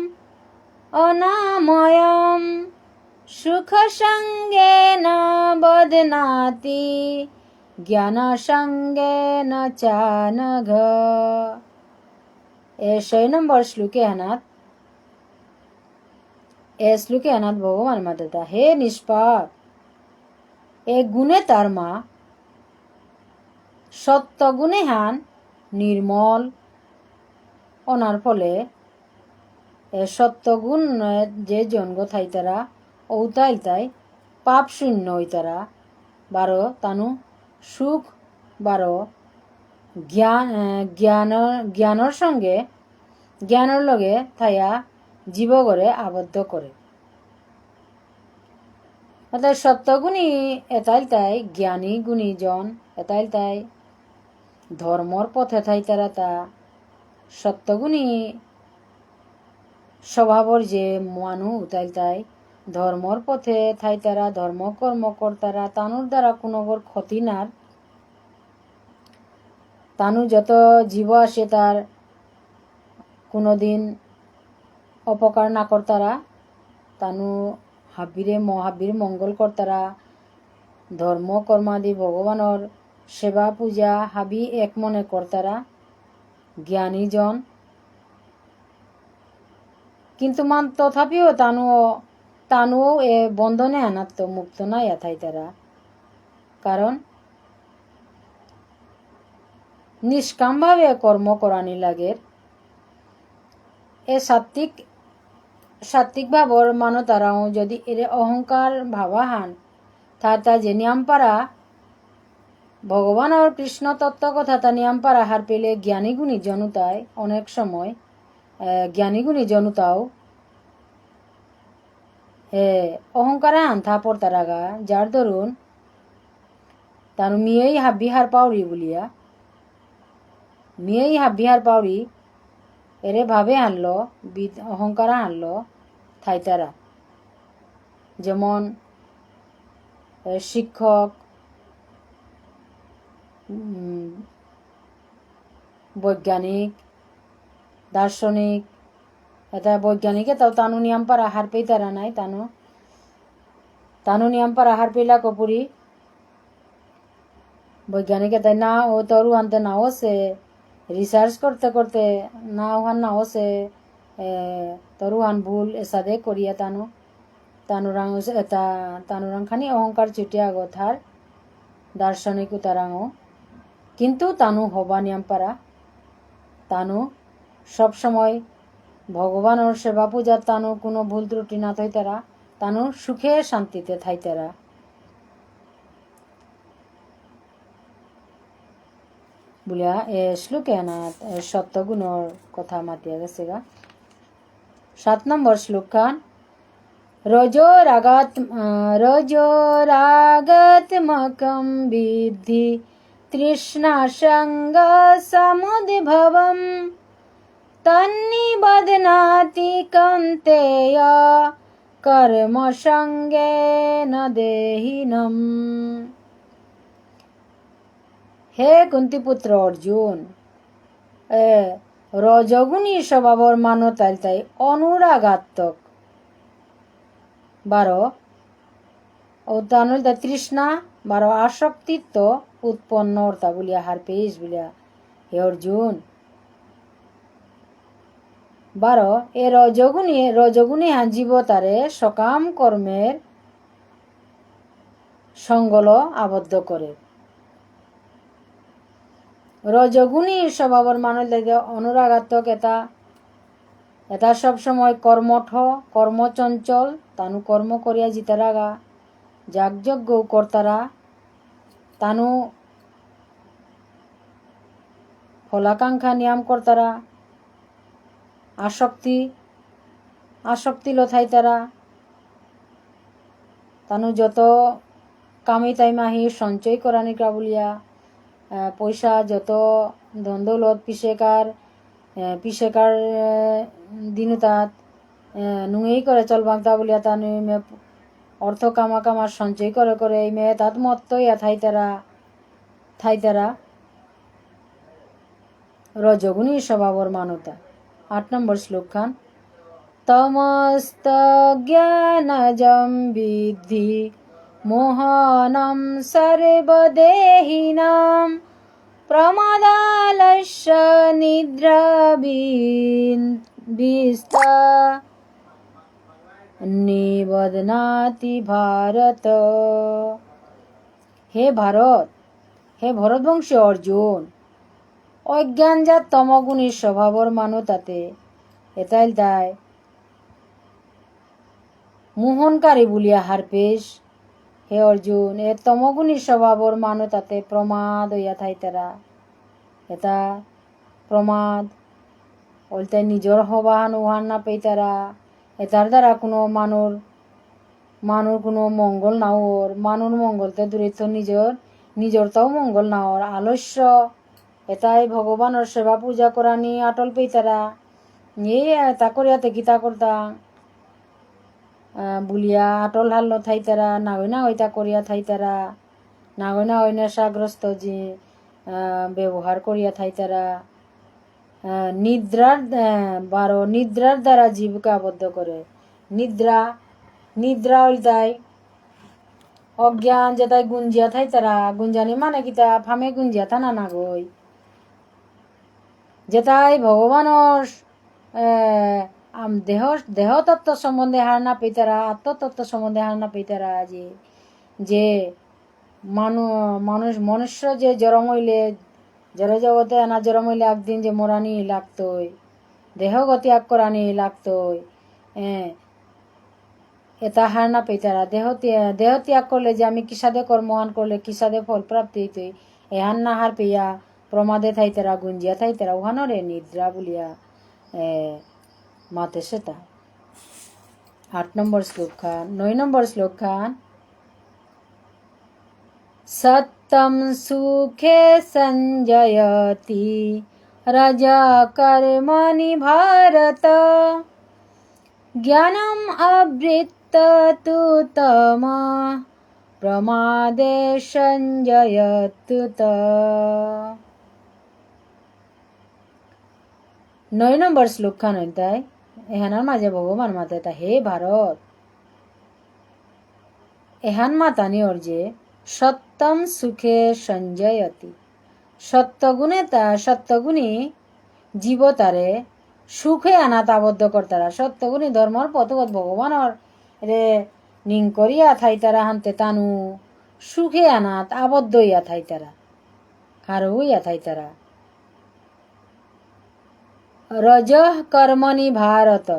অনাময়ম সুখ সঙ্গেন বদনাতি জ্ঞান সঙ্গেন চানঘ। 6 নম্বর শ্লোকে আনাত ভগবান মাতা হে নিষ্পাপ এ গুণে তার মা সত্য গুণে হান নির্মল অনার ফলে সত্য গুণ যে জন্ম থাই তারা ঔতাইল তাই পাপ শূন্য হই তারা বারো তানু সুখ বারো জ্ঞানের সঙ্গে জ্ঞানের লগে থাইয়া জীবগরে আবদ্ধ করে। অর্থাৎ সত্যগুণী এতাইল তাই জ্ঞানী গুণী জন এতাইল তাই ধর্মর পথে থাই তারা তা সত্যগুণী স্বভাবর যে মানু উতাইল তাই ধর্মর পথে থাই তারা ধর্ম কর্ম কর্তারা তানুর দ্বারা কোনো ক্ষতি নার তানু যত জীব আসে তার কোনোদিন অপকার না কর্তারা তানু হাবির মঙ্গল কর্তারা ধর্ম কর্মাদি ভগবানের সেবা পূজা হাবি এক মনে কর্তারা জ্ঞানীজন কিন্তু তথাপিও তানুও এ বন্ধনে আনাত্ম মুক্ত না এথাই তারা, কারণ নিষ্কামভাবে কর্ম করানি লাগে এ সাত্বিক ভাবর মানো তারাও যদি এর অহংকার ভাবা হান তা যে নিয়ম পারা ভগবান আর কৃষ্ণ তত্ত্ব কথা তা নিয়ম পারা হার পেলে জ্ঞানীগুণী জনতায় অনেক সময় জ্ঞানীগুণী জনতাও অহংকারে আন্থা পড়তারাগা যার দরুন তার মিয়েই হাবিহার পাউরি বলিয়া মিয়েই হাবিহার পাউরি এরে ভাবে আনলো অহংকার আনলো থাইতারা, যেমন শিক্ষক বৈজ্ঞানিক দার্শনিক এটা বৈজ্ঞানিকে তাও তানু নিয়ম পার আহার পেয়ে তারা নাই তানু নিয়ম পার আহার পেলা কপুরি বৈজ্ঞানিকে তাই না ও তরু আনতে নাও সে রিসার্চ করতে করতে না ওহান নাও সে তরুহান ভুল এসাদে করিয়া তানুরাং খানি অহংকার চুটিয়া গথার দার্শনিক তারাঙ কিন্তু তানু হবা নিয়ম পারা তানু সব সময় ভগবানের সেবা পূজার তানু কোনো ভুল ত্রুটি না থাই তারা তানু সুখে শান্তিতে থাই তারা। বলিয়া শ্লোকে না সত্যগুণর কথা মাতিয়া গেছে গা। 7 নম্বর শ্লোক খান রজোরাগাত্মকম বিদ্ধি তৃষ্ণা সঙ্গ সমুদ্ভবম তন্নিবদনাতি কন্তেয় কর্ম সঙ্গেন দেহিনম। হে কুন্তিপুত্র অর্জুন রজগুণী স্বভাবর মানতাল তাই অনুরাগাত্মক ও তানুল দা তৃষ্ণা বারো আসক্তিত্ব উৎপন্ন অর্থা বলিয়া হার পেশ বলিয়া হে অর্জুন। বারো এ রজগুনি জীব তারে সকাম কর্মের সঙ্গল আবদ্ধ করে। রজগুনি স্বভাবর মানুষ অনুরাগাত্মক এটা সবসময় কর্মঠ কর্মচঞ্চল তানু কর্ম করিয়া জিতে রাগা যাগযজ্ঞ কর্তারা তানু ফলাকাঙ্ক্ষা নিয়াম কর্তারা আসক্তি লথাই তারা তানু যত কামি তাই মাহি সঞ্চয় করা নিকা বলিয়া পয়সা যত ধন্দৌলত পিসেকার দিনু তাত নুঙেই করে চলবাংতা বলিয়া তানু অর্থ কামা সঞ্চয় করে এই মেয়ে তাত মত্ত ইয়া থাই তারা রজগুনি স্বভাবর মানতা। 8 নম্বর শ্লোক খান তমস্ত জ্ঞানজম বিদ্ধি মোহনম সর্বদেহিনাম প্রমাদালস্য নিদ্রাবিস্তা নিবদনাতি ভারত। হে ভরতবংশী অর্জুন, অজ্ঞানজাত তমগুণী স্বভাবর মানু তাতে এতাইল তাই মোহনকারী বলিয়া হার পেশ। হে অর্জুন, এ তমগুণী স্বভাবর মানু তাতে প্রমাদ হইয়া থাই তারা এটা প্রমাদ ওলতে নিজর হবাহান উহান না পেই তারা এটার দ্বারা কোনো মানুর কোনো মঙ্গল না ওর মানুর মঙ্গলতে দূরে তো নিজরটাও মঙ্গল না ওর আলস্য এটাই ভগবানের সেবা পূজা করা নিয়ে আটল পেই তারা এই তা করিয়াতে গীতা করতা বুলিয়া আটল হাল থাই তারা নাগইনা ওইটা করিয়া থাই তারা নাগইনা ওই নেশাগ্রস্ত যে ব্যবহার করিয়া থাই তারা নিদ্রার দ্বারা জীবকে আবদ্ধ করে। নিদ্রা ওইটাই অজ্ঞান যেটাই গুঞ্জিয়া থাই তারা গুঞ্জানি মানে কিতা ফামে গুঞ্জিয়া থানা না গই যেটাই ভগবানের দেহ তত্ত্ব সম্বন্ধে হার না পেতারা আত্মতত্ত্ব সম্বন্ধে হার না পেতারা যে মনুষ্য যে জড়ম হইলে জড় জগতে আনা জড়ম হইলে একদিন যে মরানি লাগতই দেহ গতি আগ করানি লাগতই এটা হার না পেতারা দেহ ত্যাগ করলে যে আমি কিসাদে কর্মহান করলে কিসাদে ফল প্রাপ্তি হইতই এহান না হার পেয়া প্রমাদে থাই তারা গুঞ্জিয়া থাই তারা উহানরে নিদ্রা বলিয়া মাতে সেটা। 8 নম্বর শ্লোক খান 9 নম্বর শ্লোক খান সত্যম সুখে সঞ্জয়তি রাজা কর্মণি ভারত জ্ঞানম আবৃত্ত তু তমা প্রমাদে সঞ্জয়তু। 9 নম্বর শ্লোক খান তাই এহানার মাঝে ভগবান মাতে তা হে ভারত এহান মাতানি ওর যে সত্যম সুখে সঞ্জয়তি সত্যগুণী জীব তারে সুখে আনাত আবদ্ধ করতারা সত্যগুণী ধর্মর পথগত ভগবানর রে নিং করিয়া থাই তারা হানতে তানু সুখে আনাত আবদ্ধ ইয়া থাই তারা হার হইয়া থাই তারা। রজ কর্মণি ভারত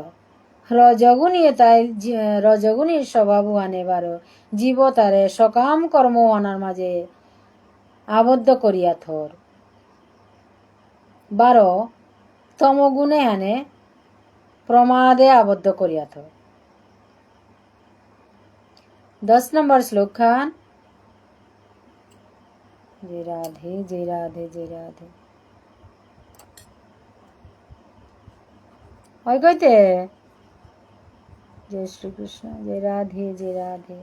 রজগুণী স্বভাব আনে বারো জীব তারে সকাম কর্ম আনার মাঝে আবদ্ধ করিয়া থর। 12 তমগুণে আনে প্রমাদে আবদ্ধ করিয়া থর। 10 নম্বর শ্লোক খান জয় রাধে জয় রাধে জয় রাধে ওই কইতে জয় শ্রীকৃষ্ণ জয় রাধে জয় রাধে।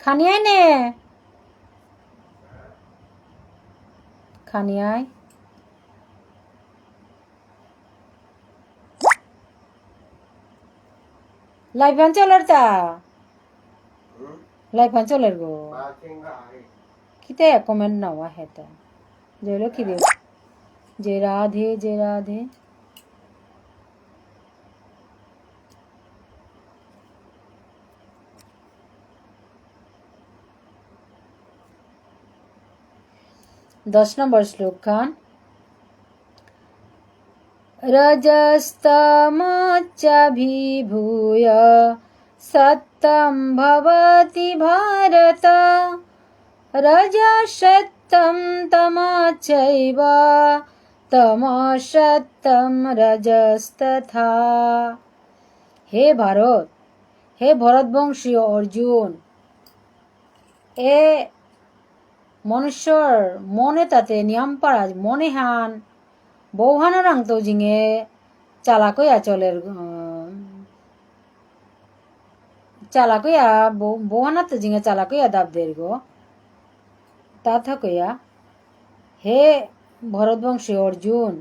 খানিয়াই নে খানিয়ায় লাইফান চলের তা লাইফান চলের গো কিতে কমেন্ট নাওয়া হেতা জয়লো কি দেব যে রাধে যে রাধে दस नंबर श्लोक खान रजस्तमच्चाभिभूय सत्तं भवति भारत रजसत्तं तमश्चैव तमसत्तं रजस्तथा। हे भारत, हे भरतवंशी अर्जुन, ए মনুষ্যর মনে তাতে নিয়ম পাড়া মনে হান বৌহানো রাং তো জিঙে চালাকইয়া চলের চালাকইয়া বৌহানা তো জিঙে চালাকইয়া দাব দের গো তা থাকইয়া হে ভরতবংশী অর্জুন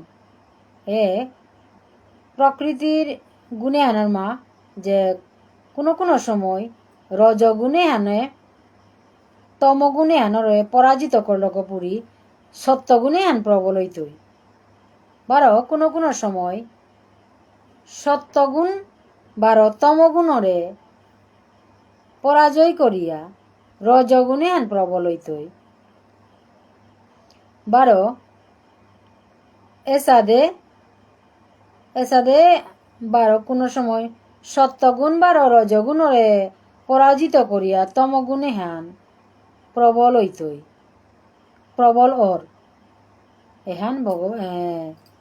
হে প্রকৃতির গুণে হানার মা যে কোনো কোনো সময় রজগুণে হানে তমগুণে হানরে পরাজিত করলক পুরী সত্যগুণে হান প্রবল হইতই বারো কোনো কোনো সময় সত্যগুণ বারো তমগুণরে পরাজয় করিয়া রজগুণে হান প্রবল হইতই বারো এসাদে এসাদে বারো কোনো সময় সত্যগুণ বারো রজগুণরে পরাজিত করিয়া তমগুণে হান প্রবল হইতই প্রবল ওর এহান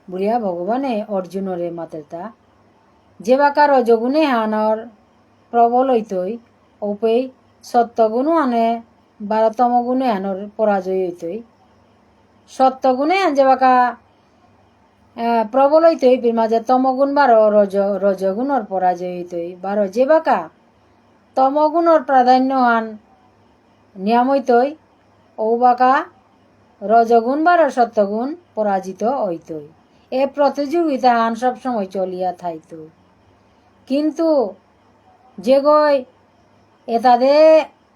বুড়িয়া ভগবানে অর্জুনরে মাতেতা যে বাকা রজগুণে হানর প্রবল হইতই ওপেই সত্যগুণও আনে বারতম গুণে হানর পরাজয় হইতই সত্যগুণে আন যে বাকা প্রবল হইতই ফির মাঝে তমগুণ বারো রজগুণর পরাজয় হইতই বারো যে বাকা তমগুণর প্রাধান্য আন নিয়ম হইতই ও বাকা রজগুণ বারো সত্যগুণ পরাজিত হইতই এ প্রতিযোগিতা আন সব সময় চলিয়া থাইত কিন্তু যে গই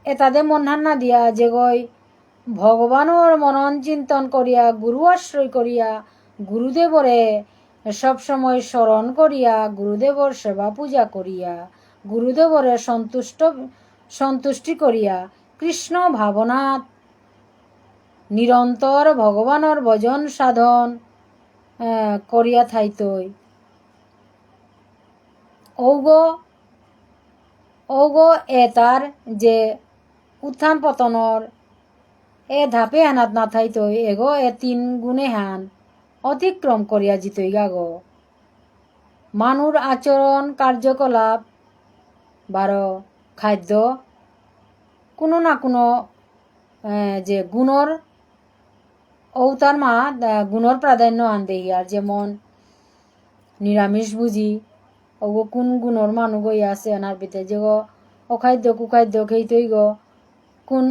এতাদে মনহান না দিয়া যে গই ভগবানের মনন চিন্তন করিয়া গুরু আশ্রয় করিয়া গুরুদেবরে সব সময় স্মরণ করিয়া গুরুদেবর সেবা পূজা করিয়া গুরুদেবরে সন্তুষ্টি করিয়া কৃষ্ণ ভাবনাত নিরন্তর ভগবানের ভজন সাধন করিয়া থাইতই ঔগো এ তার যে উত্থান পতনর এ ধাপে হানাত না থাইতই এগো এ তিন গুণে হান অতিক্রম করিয়া জিতই গাগো মানুর আচরণ কার্যকলাপ বারো খাদ্য কোনো না কোনো যে গুণর ঔতার মা গুণর প্রাধান্য আন দেই আর যেমন নিরামিষ বুঝি ওগো কোন গুণর মানুষ গই আছে আনার ভিতরে যে গো অখাদ্য কুখাদ্য খেইতই গো কোন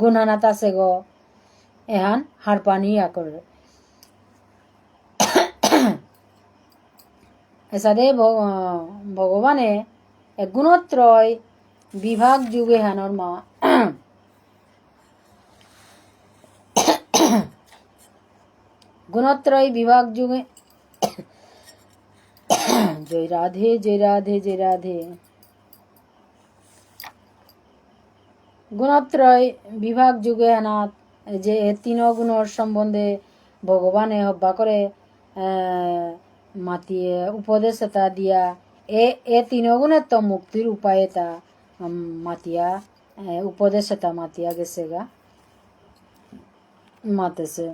গুণানাত আছে গো এহান হাড় পানি করে এসাদে ভগবানে এক গুণত্রয় বিভাগ যুগে হানর মা গুণত্রয় বিভাগ যুগে জয় রাধে জয় রাধে জয় রাধে গুণত্রয় বিভাগ যুগে হানাত যে তিন গুণর সম্বন্ধে ভগবানে হব্বা করে মাতিয়ে উপদেশ এটা দিয়া এ তিন গুণের তো মুক্তির উপায় এটা মাতিয়া উপদেশ এটা মাতিয়া গেছে গা মাতেছে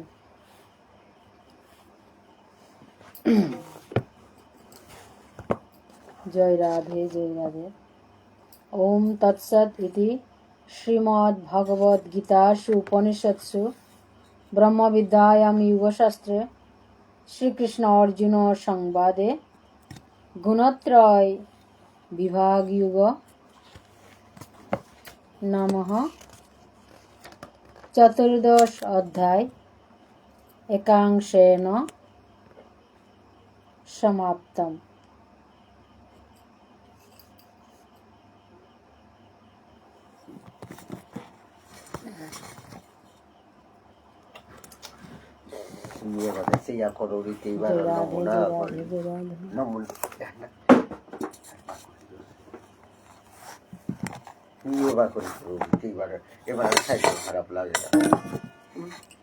জয় রাধে জয় রাধে ওম তৎসৎ ইতি শ্রীমদ্ ভগবদ গীতাসু উপনিষৎসু ব্রহ্মবিদ্যায়াম যোগশাস্ত্রে শ্রীকৃষ্ণ অর্জুন সংবাদে গুণত্রয় বিভাগ যুগ নামঃ চতুর্দশ অধ্যায় एकांशेन समाप्तम्। Siya kororiti bara namuna namun নিয়ে বা করে ঠিকবার এবার সাইকেল খারাপ লাগে না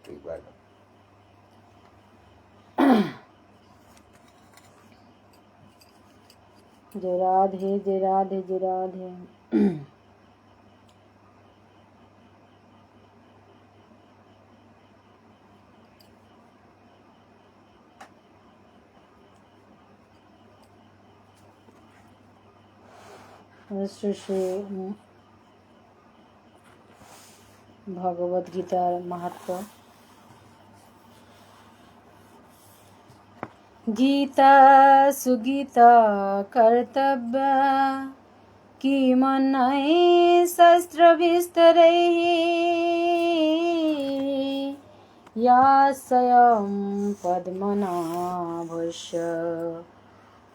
ঠিকবার जय राधे जय राधे जय राधे। श्री श्री भगवद गीतार महत्व। गीता सुगीता कर्तव्य किमन्यै शस्त्रभिस्तरैः या स्वयं पद्मनाभस्य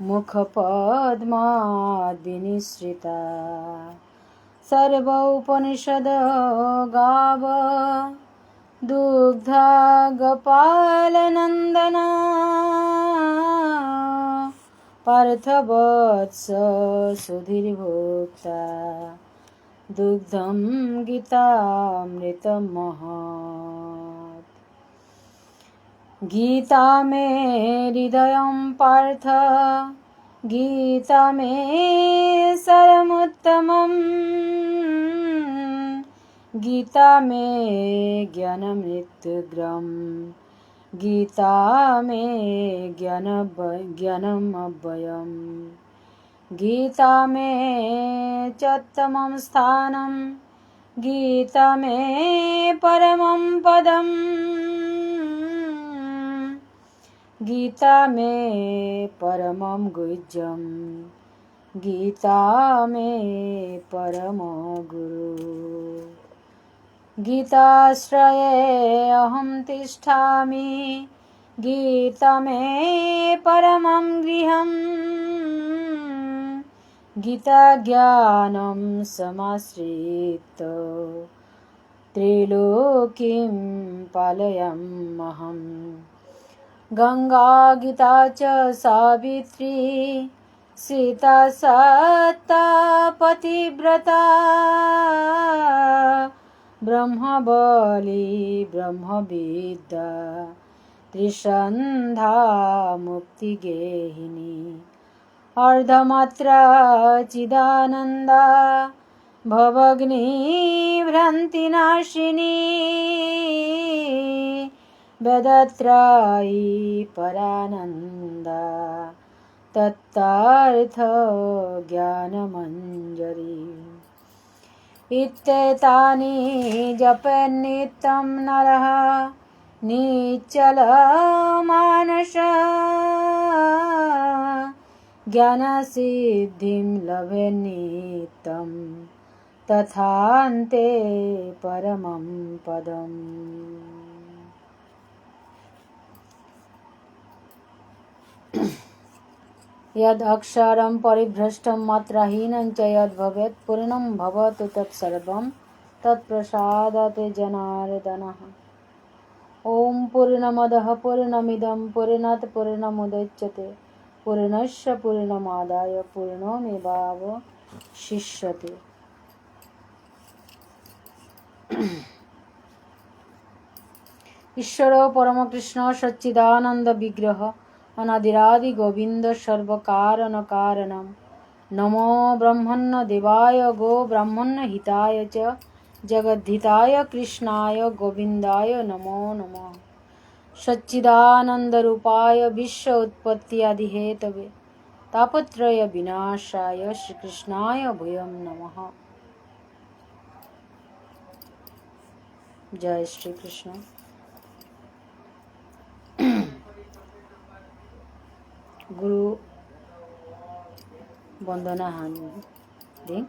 मुखपद्माद् विनिसृता सर्वोपनिषद गाव दुग्धा गोपालनन्दन पार्थवत्स सुधीर्भोक्ता दुग्धं गीतामृतं महत्। गीता मे हृदयं पार्थ गीता मे सरमुत्तमम् गीता मे ज्ञानमृतग्रम् गीता मे ज्ञानमव्ययम् गीता मे चोत्तमं स्थानं गीता मे परमं पदम् गीता मे परमं गुह्यं गीता मे परमो गुरु गीताश्रये अहं तिष्ठामि गीता मे परमं गृहम् गीता ज्ञानं समाश्रित्य त्रिलोकीं पालयाम्यहम् गंगा गीता च सावित्री सीता सत्ता पतिव्रता ब्रह्मबली ब्रह्मविद्या त्रिसन्धा मुक्तिगेहिनी अर्धमात्रा चिदानन्दा भवग्नि भ्रान्तिनाशिनी वेदत्रायी परानन्दा तत्तार्थ ज्ञानमञ्जरी इत्येतानि जपेन्नित्यं नरः निश्चलमानसः ज्ञानसिद्धिं लभेन्नित्यं तथान्ते परमं पदम्। यद् अक्षरं परिभ्रष्टं मात्राहीनं च यद् भवेत् पूर्णं भवतु तत्सर्वं तत्प्रसादात् जनार्दनः। ॐ पूर्णमदः पूर्णमिदं पूर्णात् पूर्णमुदच्यते पूर्णस्य पूर्णमादाय पूर्णमेवावशिष्यते। ईश्वर परमकृष्ण सच्चिदानंद विग्रह अनादिरादि गोविंद सर्वकारण कारणम नमो ब्रह्मण्य देवाय गो ब्राह्मण्य हिताय च जगद्धिताय कृष्णाय गोविंदाय नमो नमः। सच्चिदानंद रूपाय विश्व उत्पत्ति आदि हेतवे तापत्रय विनाशाय श्रीकृष्णाय भूयं नमः। जय श्री कृष्ण। गुरु वंदना हानि दिन।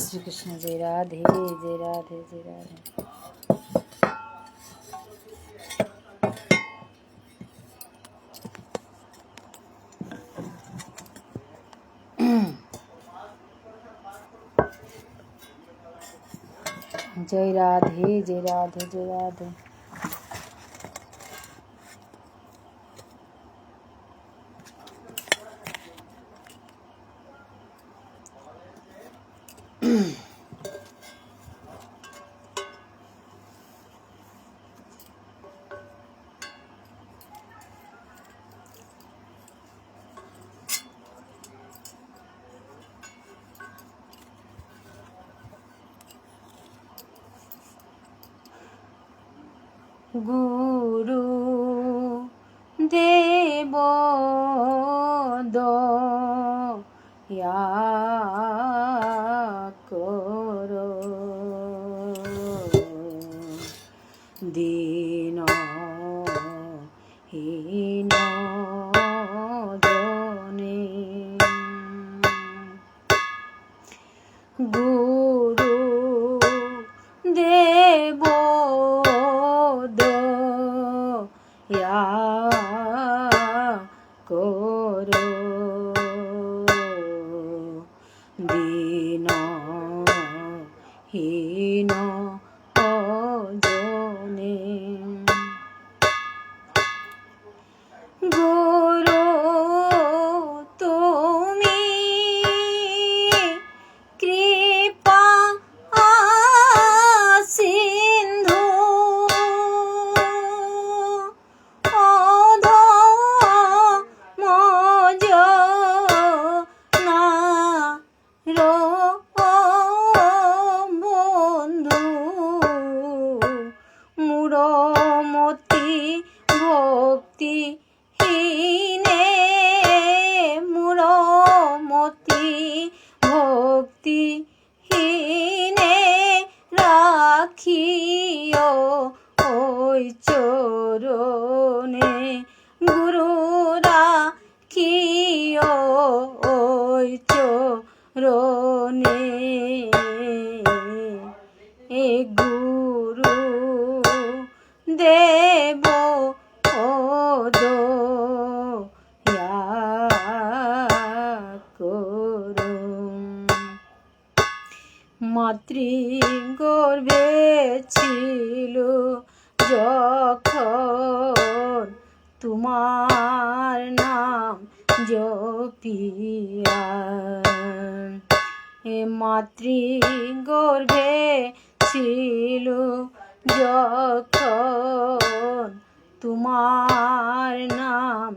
শ্রীকৃষ্ণ জয় রাধে জয় রাধে জয় রাধে। जय राधे जय राधे जय राधे। गुरु देव दया करो दीनहीन जने गुरु देव दया करो दीनहीन जने गुरु তুমি কৃপা সিন্ধু অধমজ নারো বন্ধু মূঢ়মতি ভক্তি হীনে মূঢ়মতি ভক্তি হীনে রাখিও ওই চরণে গুরু রাখিও ওই চরণে এ গুরু দেব দয়া করো মাতৃগর্ভে ছিল যখন তোমার নাম জপিয়া এ মাতৃগর্ভে ছিল যখন তোমার নাম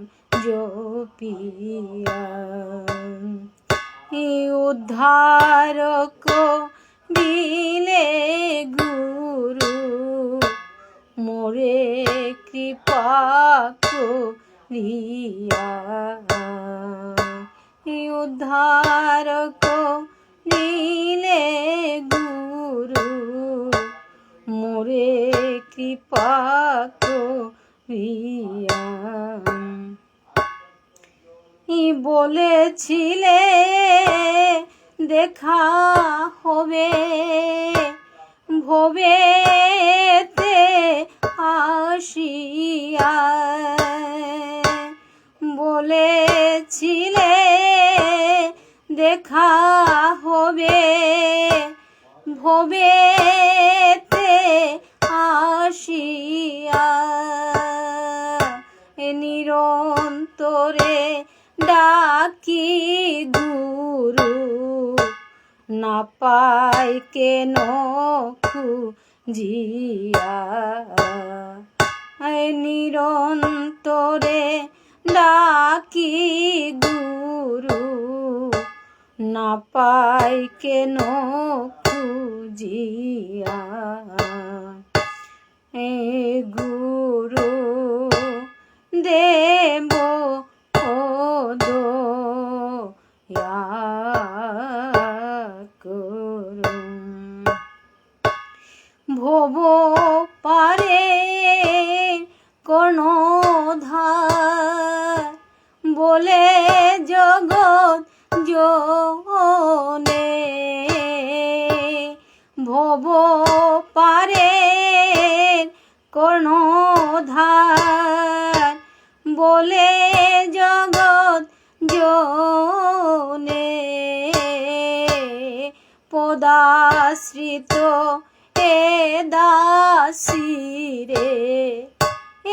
জপিয়া উদ্ধারক দিলে গুরু মোরে কৃপা করিয়া উদ্ধারক দিলে গুরু মোরে কৃপা করিয়া বলেছিলে দেখা হবে ভবেতে আসিয়া বলেছিলে দেখা হবে ভবেতে আসিয়া নিরন্তরে ডাকি গুরু না পাই কেন খুঁজিয়া নিরন্তরে ডাকি গুরু না পাই কেন খুঁজিয়া এ গুরু দেব দয়া করো ভব পারে কর্ণধার বলে জগৎ জনে ভব পারের কর্ণধার বলে জগৎ জনে পদাশ্রিত এ দাসী রে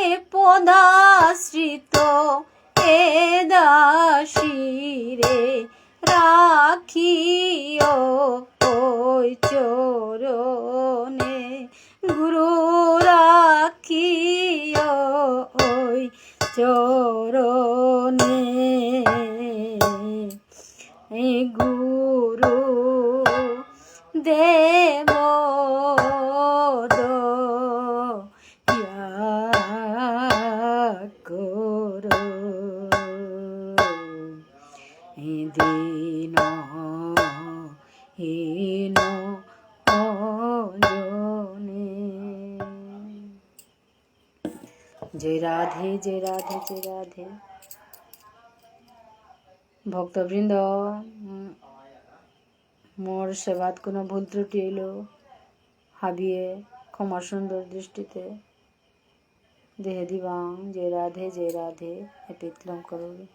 এ পদাশ্রিত এ দাসী রে রাখিও ওই চরণে গুরু রাখিও ওই চরণে গুরু দেব করো দিন হীন জনে। জয় রাধে জয় রাধে জয় রাধে। ভক্তবৃন্দ, মোর সেবাত কোনো ভুল ত্রুটি এলো হাবিয়ে ক্ষমা সুন্দর দৃষ্টিতে দেহে দিবাং। জয় রাধে জয় রাধে। এ পিতলম করবে।